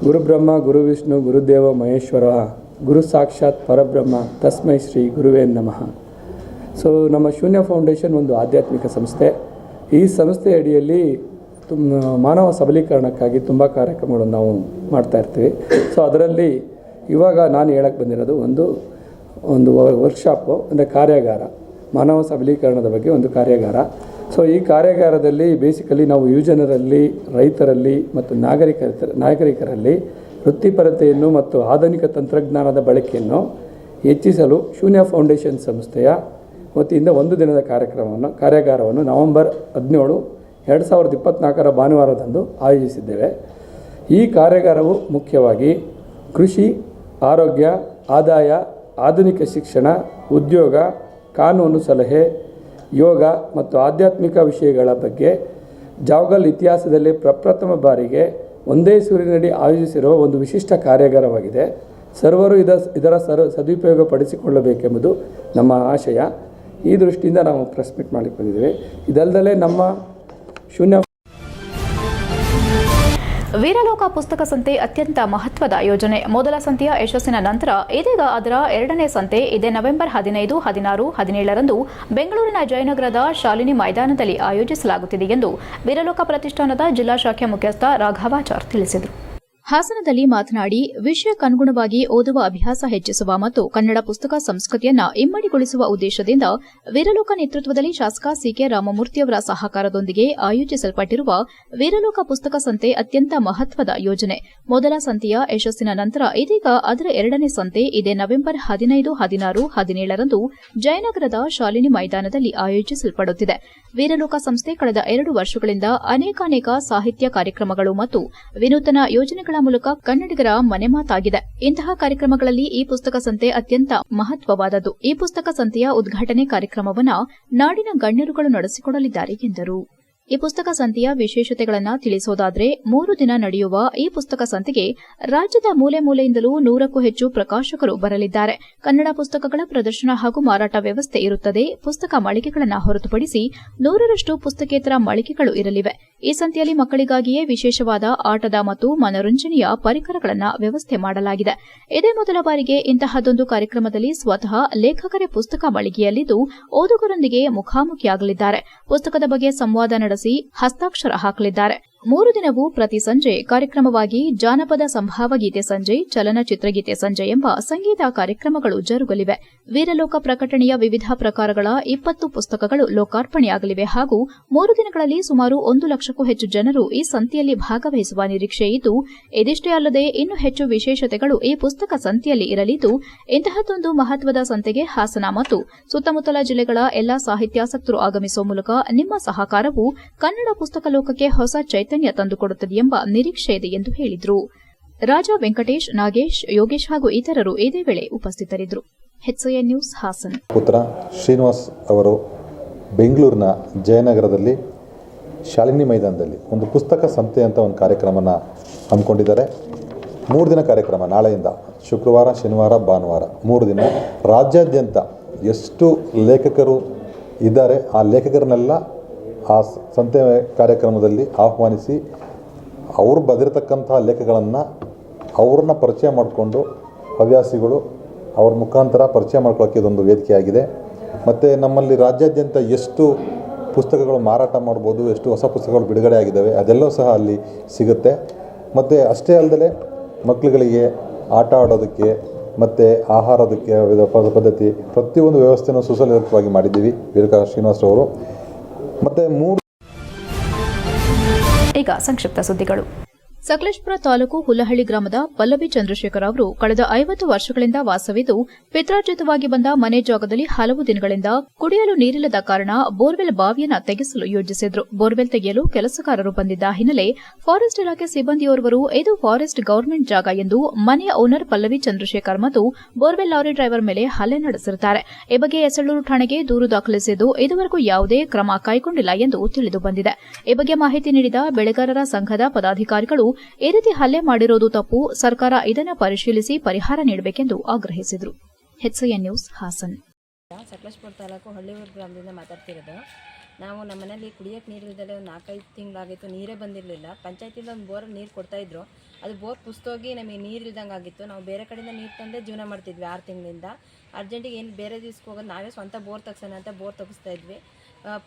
ಗುರುಬ್ರಹ್ಮ ಗುರುವಿಷ್ಣು ಗುರುದೇವ ಮಹೇಶ್ವರ ಗುರು ಸಾಕ್ಷಾತ್ ಪರಬ್ರಹ್ಮ ತಸ್ಮೈ ಶ್ರೀ ಗುರುವೇ ನಮಃ. ಸೊ ನಮ್ಮ ಶೂನ್ಯ ಫೌಂಡೇಶನ್ ಒಂದು ಆಧ್ಯಾತ್ಮಿಕ ಸಂಸ್ಥೆ. ಈ ಸಂಸ್ಥೆ ಅಡಿಯಲ್ಲಿ ಮಾನವ ಸಬಲೀಕರಣಕ್ಕಾಗಿ ತುಂಬ ಕಾರ್ಯಕ್ರಮಗಳನ್ನು ನಾವು ಮಾಡ್ತಾ ಇರ್ತೀವಿ. ಸೊ ಅದರಲ್ಲಿ ಇವಾಗ ನಾನು ಹೇಳಕ್ಕೆ ಬಂದಿರೋದು ಒಂದು ವರ್ಕ್ಶಾಪು, ಅಂದರೆ ಕಾರ್ಯಾಗಾರ, ಮಾನವ ಸಬಲೀಕರಣದ ಬಗ್ಗೆ ಒಂದು ಕಾರ್ಯಾಗಾರ. ಸೊ ಈ ಕಾರ್ಯಾಗಾರದಲ್ಲಿ ಬೇಸಿಕಲಿ ನಾವು ಯುವಜನರಲ್ಲಿ, ರೈತರಲ್ಲಿ ಮತ್ತು ನಾಗರಿಕರಲ್ಲಿ ವೃತ್ತಿಪರತೆಯನ್ನು ಮತ್ತು ಆಧುನಿಕ ತಂತ್ರಜ್ಞಾನದ ಬಳಕೆಯನ್ನು ಹೆಚ್ಚಿಸಲು ಶೂನ್ಯ ಫೌಂಡೇಶನ್ ಸಂಸ್ಥೆಯ ವತಿಯಿಂದ ಒಂದು ದಿನದ ಕಾರ್ಯಾಗಾರವನ್ನು ನವೆಂಬರ್ 17, 2024 ಭಾನುವಾರದಂದು ಆಯೋಜಿಸಿದ್ದೇವೆ. ಈ ಕಾರ್ಯಾಗಾರವು ಮುಖ್ಯವಾಗಿ ಕೃಷಿ, ಆರೋಗ್ಯ, ಆದಾಯ, ಆಧುನಿಕ ಶಿಕ್ಷಣ, ಉದ್ಯೋಗ, ಕಾನೂನು ಸಲಹೆ, ಯೋಗ ಮತ್ತು ಆಧ್ಯಾತ್ಮಿಕ ವಿಷಯಗಳ ಬಗ್ಗೆ ಜಾವಗಲ್ ಇತಿಹಾಸದಲ್ಲಿ ಪ್ರಪ್ರಥಮ ಬಾರಿಗೆ ಒಂದೇ ಸೂರಿನಡಿ ಆಯೋಜಿಸಿರುವ ಒಂದು ವಿಶಿಷ್ಟ ಕಾರ್ಯಾಗಾರವಾಗಿದೆ. ಸರ್ವರು ಇದರ ಸದುಪಯೋಗ ಪಡಿಸಿಕೊಳ್ಳಬೇಕೆಂಬುದು ನಮ್ಮ ಆಶಯ. ಈ ದೃಷ್ಟಿಯಿಂದ ನಾವು ಪ್ರೆಸ್ ಮೀಟ್ ಮಾಡಲಿಕ್ಕೆ ಬಂದಿದ್ದೇವೆ. ಇದಲ್ಲದೆ ನಮ್ಮ ಶೂನ್ಯ ವೀರಲೋಕ ಪುಸ್ತಕ ಸಂತೆ ಅತ್ಯಂತ ಮಹತ್ವದ ಯೋಜನೆ. ಮೊದಲ ಸಂತೆಯ ಯಶಸ್ಸಿನ ನಂತರ ಇದೀಗ ಅದರ ಎರಡನೇ ಸಂತೆ ಇದೇ ನವೆಂಬರ್ 15, 16, 17ರಂದು ಬೆಂಗಳೂರಿನ ಜಯನಗರದ ಶಾಲಿನಿ ಮೈದಾನದಲ್ಲಿ ಆಯೋಜಿಸಲಾಗುತ್ತಿದೆ ಎಂದು ವೀರಲೋಕ ಪ್ರತಿಷ್ಠಾನದ ಜಿಲ್ಲಾ ಶಾಖೆ ಮುಖ್ಯಸ್ಥ ರಾಘವಾಚಾರ್ ತಿಳಿಸಿದರು. ಹಾಸನದಲ್ಲಿ ಮಾತನಾಡಿ, ವಿಷಯಕ್ಕನುಗುಣವಾಗಿ ಓದುವ ಅಭ್ಯಾಸ ಹೆಚ್ಚಿಸುವ ಮತ್ತು ಕನ್ನಡ ಪುಸ್ತಕ ಸಂಸ್ಕೃತಿಯನ್ನ ಇಮ್ಮಡಿಗೊಳಿಸುವ ಉದ್ದೇಶದಿಂದ ವೀರಲೋಕ ನೇತೃತ್ವದಲ್ಲಿ ಶಾಸಕ ಸಿಕೆ ರಾಮಮೂರ್ತಿಯವರ ಸಹಕಾರದೊಂದಿಗೆ ಆಯೋಜಿಸಲ್ಪಟ್ಟಿರುವ ವೀರಲೋಕ ಪುಸ್ತಕ ಸಂತೆ ಅತ್ಯಂತ ಮಹತ್ವದ ಯೋಜನೆ. ಮೊದಲ ಸಂತೆಯ ಯಶಸ್ಸಿನ ನಂತರ ಇದೀಗ ಅದರ ಎರಡನೇ ಸಂತೆ ಇದೇ ನವೆಂಬರ್ 15, 16, 17ರಂದು ಜಯನಗರದ ಶಾಲಿನಿ ಮೈದಾನದಲ್ಲಿ ಆಯೋಜಿಸಲ್ಪಡುತ್ತಿದೆ. ವೀರಲೋಕ ಸಂಸ್ಥೆ ಕಳೆದ 2 ವರ್ಷಗಳಿಂದ ಅನೇಕಾನೇಕ ಸಾಹಿತ್ಯ ಕಾರ್ಯಕ್ರಮಗಳು ಮತ್ತು ವಿನೂತನ ಯೋಜನೆಗಳ ಮೂಲಕ ಕನ್ನಡಿಗರ ಮನೆಮಾತಾಗಿದೆ. ಇಂತಹ ಕಾರ್ಯಕ್ರಮಗಳಲ್ಲಿ ಈ ಪುಸ್ತಕ ಸಂತೆ ಅತ್ಯಂತ ಮಹತ್ವವಾದದ್ದು. ಈ ಪುಸ್ತಕ ಸಂತೆಯ ಉದ್ಘಾಟನೆ ಕಾರ್ಯಕ್ರಮವನ್ನು ನಾಡಿನ ಗಣ್ಯರುಗಳು ನಡೆಸಿಕೊಡಲಿದ್ದಾರೆ ಎಂದರು. ಈ ಪುಸ್ತಕ ಸಂತೆಯ ವಿಶೇಷತೆಗಳನ್ನು ತಿಳಿಸೋದಾದರೆ, 3 ದಿನ ನಡೆಯುವ ಈ ಪುಸ್ತಕ ಸಂತೆಗೆ ರಾಜ್ಯದ ಮೂಲೆ ಮೂಲೆಯಿಂದಲೂ 100ಕ್ಕೂ ಹೆಚ್ಚು ಪ್ರಕಾಶಕರು ಬರಲಿದ್ದಾರೆ. ಕನ್ನಡ ಪುಸ್ತಕಗಳ ಪ್ರದರ್ಶನ ಹಾಗೂ ಮಾರಾಟ ವ್ಯವಸ್ಥೆ ಇರುತ್ತದೆ. ಪುಸ್ತಕ ಮಳಿಗೆಗಳನ್ನು ಹೊರತುಪಡಿಸಿ 100ರಷ್ಟು ಪುಸ್ತಕೇತರ ಮಳಿಗೆಗಳು ಇರಲಿವೆ. ಈ ಸಂತೆಯಲ್ಲಿ ಮಕ್ಕಳಿಗಾಗಿಯೇ ವಿಶೇಷವಾದ ಆಟದ ಮತ್ತು ಮನೋರಂಜನೆಯ ಪರಿಕರಗಳನ್ನು ವ್ಯವಸ್ಥೆ ಮಾಡಲಾಗಿದೆ. ಇದೇ ಮೊದಲ ಬಾರಿಗೆ ಇಂತಹದೊಂದು ಕಾರ್ಯಕ್ರಮದಲ್ಲಿ ಸ್ವತಃ ಲೇಖಕರೇ ಪುಸ್ತಕ ಮಳಿಗೆಯಲ್ಲಿದ್ದು ಓದುಗರೊಂದಿಗೆ ಮುಖಾಮುಖಿಯಾಗಲಿದ್ದಾರೆ. ಪುಸ್ತಕದ ಬಗ್ಗೆ ಸಂವಾದ ನಡೆಸಿ ಹಸ್ತಾಕ್ಷರ ಹಾಕಲಿದ್ದಾರೆ. 3 ದಿನವೂ ಪ್ರತಿ ಸಂಜೆ ಕಾರ್ಯಕ್ರಮವಾಗಿ ಜಾನಪದ ಸಂಭಾವಗೀತೆ ಸಂಜೆ, ಚಲನಚಿತ್ರಗೀತೆ ಸಂಜೆ ಎಂಬ ಸಂಗೀತ ಕಾರ್ಯಕ್ರಮಗಳು ಜರುಗಲಿವೆ. ವೀರಲೋಕ ಪ್ರಕಟಣೆಯ ವಿವಿಧ ಪ್ರಕಾರಗಳ 20 ಪುಸ್ತಕಗಳು ಲೋಕಾರ್ಪಣೆಯಾಗಲಿವೆ ಹಾಗೂ 3 ದಿನಗಳಲ್ಲಿ ಸುಮಾರು 1 ಲಕ್ಷಕ್ಕೂ ಹೆಚ್ಚು ಜನರು ಈ ಸಂತೆಯಲ್ಲಿ ಭಾಗವಹಿಸುವ ನಿರೀಕ್ಷೆ ಇದ್ದು, ಇದಿಷ್ಟೇ ಅಲ್ಲದೆ ಇನ್ನೂ ಹೆಚ್ಚು ವಿಶೇಷತೆಗಳು ಈ ಪುಸ್ತಕ ಸಂತೆಯಲ್ಲಿ ಇರಲಿದ್ದು, ಇಂತಹದೊಂದು ಮಹತ್ವದ ಸಂತೆಗೆ ಹಾಸನ ಮತ್ತು ಸುತ್ತಮುತ್ತಲ ಜಿಲ್ಲೆಗಳ ಎಲ್ಲಾ ಸಾಹಿತ್ಯಾಸಕ್ತರು ಆಗಮಿಸುವ ಮೂಲಕ ನಿಮ್ಮ ಸಹಕಾರವು ಕನ್ನಡ ಪುಸ್ತಕ ಲೋಕಕ್ಕೆ ಹೊಸ ಚೈತನ್ಯ ತಂದುಕೊಡುತ್ತದೆ ಎಂಬ ನಿರೀಕ್ಷೆ ಇದೆ ಎಂದು ಹೇಳಿದರು. ರಾಜಾ ವೆಂಕಟೇಶ್, ನಾಗೇಶ್, ಯೋಗೇಶ್ ಹಾಗೂ ಇತರರು ಇದೇ ವೇಳೆ ಉಪಸ್ಥಿತರಿದ್ದರು. HCN news Hassan. ಪುತ್ರ ಶ್ರೀನಿವಾಸ್ ಅವರು ಬೆಂಗಳೂರಿನ ಜಯನಗರದಲ್ಲಿ ಶಾಲಿನಿ ಮೈದಾನದಲ್ಲಿ ಒಂದು ಪುಸ್ತಕ ಸಂತೆ ಅಂತ ಒಂದು ಕಾರ್ಯಕ್ರಮನ ಹಮ್ಮಿಕೊಂಡಿದ್ದಾರೆ. 3 ದಿನ ಕಾರ್ಯಕ್ರಮ, ನಾಳೆಯಿಂದ ಶುಕ್ರವಾರ, ಶನಿವಾರ, ಭಾನುವಾರ 3 ದಿನ. ರಾಜ್ಯಾದ್ಯಂತ ಎಷ್ಟು ಲೇಖಕರು ಇದ್ದಾರೆ ಆ ಲೇಖಕರನ್ನೆಲ್ಲ ಆ ಸಂತೆ ಕಾರ್ಯಕ್ರಮದಲ್ಲಿ ಆಹ್ವಾನಿಸಿ ಅವರು ಬರೆದಿರತಕ್ಕಂಥ ಲೇಖಗಳನ್ನು ಅವ್ರನ್ನ ಪರಿಚಯ ಮಾಡಿಕೊಂಡು ಹವ್ಯಾಸಿಗಳು ಅವ್ರ ಮುಖಾಂತರ ಪರಿಚಯ ಮಾಡ್ಕೊಳ್ಳೋಕ್ಕೆ ಇದೊಂದು ವೇದಿಕೆಯಾಗಿದೆ. ಮತ್ತು ನಮ್ಮಲ್ಲಿ ರಾಜ್ಯಾದ್ಯಂತ ಎಷ್ಟು ಪುಸ್ತಕಗಳು ಮಾರಾಟ ಮಾಡ್ಬೋದು, ಎಷ್ಟು ಹೊಸ ಪುಸ್ತಕಗಳು ಬಿಡುಗಡೆ ಆಗಿದ್ದಾವೆ ಅದೆಲ್ಲವೂ ಸಹ ಅಲ್ಲಿ ಸಿಗುತ್ತೆ. ಮತ್ತು ಅಷ್ಟೇ ಅಲ್ಲದೆ ಮಕ್ಕಳುಗಳಿಗೆ ಆಟ ಆಡೋದಕ್ಕೆ ಮತ್ತು ಆಹಾರದಕ್ಕೆ ಪದ್ಧತಿ ಪ್ರತಿಯೊಂದು ವ್ಯವಸ್ಥೆಯನ್ನು ಸುಸಂಸ್ಕೃತವಾಗಿ ಮಾಡಿದ್ದೀವಿ ವೀರಲೋಕ ಶ್ರೀನಿವಾಸರವರು. ಮತ್ತು 3 ಈಗ ಸಂಕ್ಷಿಪ್ತ ಸುದ್ದಿಗಳು. ಸಕಲೇಶಪುರ ತಾಲೂಕು ಹುಲ್ಲಹಳ್ಳಿ ಗ್ರಾಮದ ಪಲ್ಲವಿ ಚಂದ್ರಶೇಖರ್ ಅವರು ಕಳೆದ 50 ವರ್ಷಗಳಿಂದ ವಾಸವಿದ್ದು ಪಿತ್ರಾರ್ಜಿತವಾಗಿ ಬಂದ ಮನೆ ಜಾಗದಲ್ಲಿ ಹಲವು ದಿನಗಳಿಂದ ಕುಡಿಯಲು ನೀರಿಲ್ಲದ ಕಾರಣ ಬೋರ್ವೆಲ್ ಬಾವಿಯನ್ನ ತೆಗೆಸಲು ಯೋಜಿಸಿದ್ರು. ಬೋರ್ವೆಲ್ ತೆಗೆಯಲು ಕೆಲಸಗಾರರು ಬಂದಿದ್ದ ಹಿನ್ನೆಲೆ ಫಾರೆಸ್ಟ್ ಇಲಾಖೆ ಸಿಬ್ಬಂದಿಯೋರ್ವರು ಇದು ಫಾರೆಸ್ಟ್ ಗವರ್ಮೆಂಟ್ ಜಾಗ ಎಂದು ಮನೆಯ ಓನರ್ ಪಲ್ಲವಿ ಚಂದ್ರಶೇಖರ್ ಮತ್ತು ಬೋರ್ವೆಲ್ ಲಾರಿ ಡ್ರೈವರ್ ಮೇಲೆ ಹಲ್ಲೆ ನಡೆಸಿರುತ್ತಾರೆ. ಈ ಬಗ್ಗೆ ಎಸಳೂರು ಠಾಣೆಗೆ ದೂರು ದಾಖಲಿಸಿದ್ದು ಇದುವರೆಗೂ ಯಾವುದೇ ಕ್ರಮ ಕೈಗೊಂಡಿಲ್ಲ ಎಂದು ತಿಳಿದು ಬಂದಿದೆ. ಈ ಬಗ್ಗೆ ಮಾಹಿತಿ ನೀಡಿದ ಬೆಳೆಗಾರರ ಸಂಘದ ಪದಾಧಿಕಾರಿಗಳು ಈ ರೀತಿ ಹಲ್ಲೆ ಮಾಡಿರೋದು ತಪ್ಪು, ಸರ್ಕಾರ ಇದನ್ನು ಪರಿಶೀಲಿಸಿ ಪರಿಹಾರ ನೀಡಬೇಕೆಂದು ಆಗ್ರಹಿಸಿದರು. HCN news Hassan. ಸಕಲೇಶಪುರ ತಾಲೂಕು ಹಳ್ಳಿಯೂರು ಗ್ರಾಮದಿಂದ ಮಾತಾಡ್ತಿರೋದು. ನಾವು ನಮ್ಮ ಮನೇಲಿ ಕುಡಿಯೋಕ್ಕೆ ನೀರಿಲ್ಲದೆ ಒಂದು 4-5 ತಿಂಗಳಾಗಿತ್ತು, ನೀರೇ ಬಂದಿರಲಿಲ್ಲ. ಪಂಚಾಯತಿಂದ ಒಂದು ಬೋರಲ್ಲಿ ನೀರು ಕೊಡ್ತಾಯಿದ್ರು, ಅದು ಬೋರ್ ಕುಸ್ತೋಗಿ ನಮಗೆ ನೀರು ಇಲ್ದಂಗೆ ಆಗಿತ್ತು. ನಾವು ಬೇರೆ ಕಡೆಯಿಂದ ನೀರು ತಂದೇ ಜೀವನ ಮಾಡ್ತಿದ್ವಿ 6 ತಿಂಗಳಿಂದ. ಅರ್ಜೆಂಟಿಗೆ ಏನು ಬೇರೆ ದಿವ್ಸಕ್ಕೆ ಹೋಗೋದು ನಾವೇ ಸ್ವಂತ ಬೋರ್ ತೆಗ್ಸೋಣ ಅಂತ ಬೋರ್ ತೆಗಿಸ್ತಾ ಇದ್ವಿ.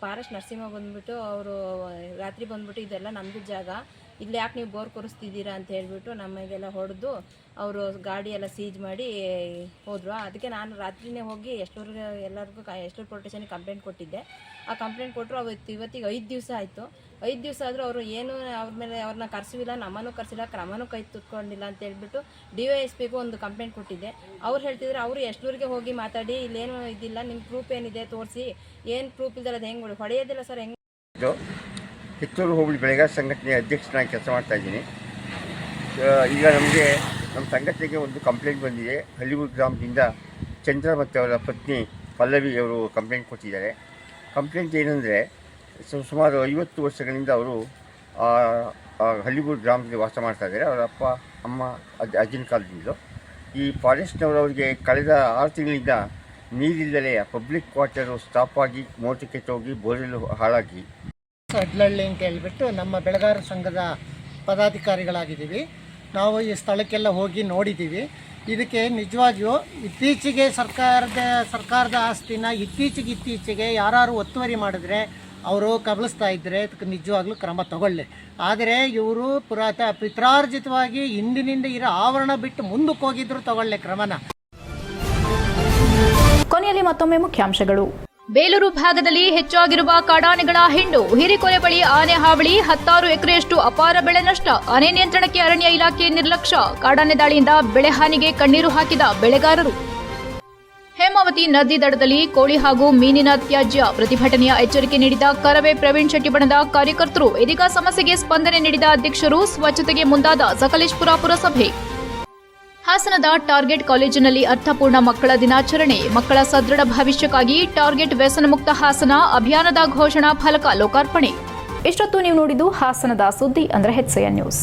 ಫಾರೆಸ್ಟ್ ನರಸಿಂಹ ಬಂದುಬಿಟ್ಟು ಅವರು ರಾತ್ರಿ ಬಂದುಬಿಟ್ಟು ಇದೆಲ್ಲ ನಮ್ಮದು ಜಾಗ, ಇಲ್ಲಿ ಯಾಕೆ ನೀವು ಬೋರ್ ಕೊರಿಸ್ತಿದ್ದೀರಾ ಅಂತ ಹೇಳಿಬಿಟ್ಟು ನಮಗೆಲ್ಲ ಹೊಡೆದು ಅವರು ಗಾಡಿ ಎಲ್ಲ ಸೀಜ್ ಮಾಡಿ ಹೋದರು. ಅದಕ್ಕೆ ನಾನು ರಾತ್ರಿನೇ ಹೋಗಿ ಎಷ್ಟೂರಿಗೆ ಎಲ್ಲರಿಗೂ ಎಷ್ಟೂರು ಪೊಲಿಟಿಷನ್ಗೆ ಕಂಪ್ಲೇಂಟ್ ಕೊಟ್ಟಿದ್ದೆ. ಆ ಕಂಪ್ಲೇಂಟ್ ಕೊಟ್ಟರು ಇವತ್ತಿಗೆ 5 ದಿವಸ ಆಯಿತು. 5 ದಿವಸ ಆದರೂ ಅವರು ಏನು ಅವ್ರ ಮೇಲೆ ಅವ್ರನ್ನ ಕರೆಸಿಲ್ಲ, ನಮ್ಮನ್ನು ಕರೆಸಿಲ್ಲ, ಕ್ರಮನೂ ಕೈ ತುತ್ಕೊಂಡಿಲ್ಲ ಅಂತ ಹೇಳ್ಬಿಟ್ಟು DYSPಗೂ ಒಂದು ಕಂಪ್ಲೇಂಟ್ ಕೊಟ್ಟಿದ್ದೆ. ಅವ್ರು ಹೇಳ್ತಿದ್ರು ಅವರು ಎಷ್ಟೂರಿಗೆ ಹೋಗಿ ಮಾತಾಡಿ ಇಲ್ಲೇನು ಇದಿಲ್ಲ, ನಿಮ್ಮ ಪ್ರೂಫ್ ಏನಿದೆ ತೋರಿಸಿ, ಏನು ಪ್ರೂಫ್ ಇಲ್ದಲ್ಲ ಅದು ಹೆಂಗೆ ಹೊಡೆಯೋದಿಲ್ಲ ಸರ್ ಹೆಂಗೆ. ಕಿತ್ತೂರು ಹೋಬಳಿ ಬೆಳೆಗಾರ ಸಂಘಟನೆಯ ಅಧ್ಯಕ್ಷನಾಗಿ ಕೆಲಸ ಮಾಡ್ತಾಯಿದ್ದೀನಿ. ಈಗ ನಮಗೆ ನಮ್ಮ ಸಂಘಟನೆಗೆ ಒಂದು ಕಂಪ್ಲೇಂಟ್ ಬಂದಿದೆ. ಹಳ್ಳಿಯೂರು ಗ್ರಾಮದಿಂದ ಚಂದ್ರ ಮತ್ತು ಅವರ ಪತ್ನಿ ಪಲ್ಲವಿ ಅವರು ಕಂಪ್ಲೇಂಟ್ ಕೊಟ್ಟಿದ್ದಾರೆ. ಕಂಪ್ಲೇಂಟ್ ಏನಂದರೆ ಸುಮಾರು 50 ವರ್ಷಗಳಿಂದ ಅವರು ಹಳ್ಳಿಯೂರು ಗ್ರಾಮದಲ್ಲಿ ವಾಸ ಮಾಡ್ತಾಯಿದ್ದಾರೆ. ಅವರ ಅಪ್ಪ ಅಮ್ಮ ಅಜ್ಜನ ಕಾಲದಿಂದಲೂ ಈ ಫಾರೆಸ್ಟ್ನವರು ಅವರಿಗೆ ಕಳೆದ 6 ತಿಂಗಳಿಂದ ನೀರಿಲ್ಲದೆ ಪಬ್ಲಿಕ್ ವಾಟರು ಸ್ಟಾಪ್ ಆಗಿ ಮೋಟರ್ ಕೆಟ್ಟೋಗಿ ಬೋರೆಲ್ ಹಾಳಾಗಿ ಅಡ್ಲಹಳ್ಳಿ ಅಂತ ಹೇಳ್ಬಿಟ್ಟು ನಮ್ಮ ಬೆಳೆಗಾರ ಸಂಘದ ಪದಾಧಿಕಾರಿಗಳಾಗಿದ್ದೀವಿ. ನಾವು ಈ ಸ್ಥಳಕ್ಕೆಲ್ಲ ಹೋಗಿ ನೋಡಿದ್ದೀವಿ. ಇದಕ್ಕೆ ನಿಜವಾಗಿಯೂ ಇತ್ತೀಚೆಗೆ ಸರ್ಕಾರದ ಆಸ್ತಿನ ಇತ್ತೀಚೆಗೆ ಯಾರು ಒತ್ತುವರಿ ಮಾಡಿದ್ರೆ ಅವರು ಕಬಳಿಸ್ತಾ ಇದ್ದರೆ ಅದಕ್ಕೆ ನಿಜವಾಗ್ಲೂ ಕ್ರಮ ತಗೊಳ್ಳಿ. ಆದರೆ ಇವರು ಪಿತ್ರಾರ್ಜಿತವಾಗಿ ಹಿಂದಿನಿಂದ ಇರೋ ಆವರಣ ಬಿಟ್ಟು ಮುಂದಕ್ಕೆ ಹೋಗಿದ್ರು ತಗೊಳ್ಳಿ ಕ್ರಮನ. ಕೊನೆಯಲ್ಲಿ ಮತ್ತೊಮ್ಮೆ ಮುಖ್ಯಾಂಶಗಳು. ಬೇಲೂರು ಭಾಗದಲ್ಲಿ ಹೆಚ್ಚಾಗಿರುವ ಕಾಡಾನೆಗಳ ಹಿಂಡು, ಹಿರಿಕೊರೆ ಬಳಿ ಆನೆ ಹಾವಳಿ, 16 ಎಕರೆಯಷ್ಟು ಅಪಾರ ಬೆಳೆ ನಷ್ಟ, ಆನೆ ನಿಯಂತ್ರಣಕ್ಕೆ ಅರಣ್ಯ ಇಲಾಖೆ ನಿರ್ಲಕ್ಷ್ಯ, ಕಾಡಾನೆ ದಾಳಿಯಿಂದ ಬೆಳೆ ಹಾನಿಗೆ ಕಣ್ಣೀರು ಹಾಕಿದ ಬೆಳೆಗಾರರು. ಹೇಮಾವತಿ ನದಿ ದಡದಲ್ಲಿ ಕೋಳಿ ಹಾಗೂ ಮೀನಿನ ತ್ಯಾಜ್ಯ, ಪ್ರತಿಭಟನೆಯ ಎಚ್ಚರಿಕೆ ನೀಡಿದ ಕರವೇ ಪ್ರವೀಣ್ ಶೆಟ್ಟಿ ಬಣದ ಕಾರ್ಯಕರ್ತರು. ಇದೀಗ ಸಮಸ್ಯೆಗೆ ಸ್ಪಂದನೆ ನೀಡಿದ ಅಧ್ಯಕ್ಷರು, ಸ್ವಚ್ಛತೆಗೆ ಮುಂದಾದ ಸಕಲೇಶಪುರ ಪುರಸಭೆ. ಹಾಸನದ ಟಾರ್ಗೆಟ್ ಕಾಲೇಜಿನಲ್ಲಿ ಅರ್ಥಪೂರ್ಣ ಮಕ್ಕಳ ದಿನಾಚರಣೆ, ಮಕ್ಕಳ ಸದೃಢ ಭವಿಷ್ಯಕ್ಕಾಗಿ ಟಾರ್ಗೆಟ್ ವ್ಯಸನ ಮುಕ್ತ ಹಾಸನ ಅಭಿಯಾನದ ಘೋಷಣಾ ಫಲಕ ಲೋಕಾರ್ಪಣೆ. ಇಷ್ಟೊತ್ತು ನೀವು ನೋಡಿದ್ದು ಹಾಸನದ ಸುದ್ದಿ ಅಂದ್ರೆ HCN ನ್ಯೂಸ್.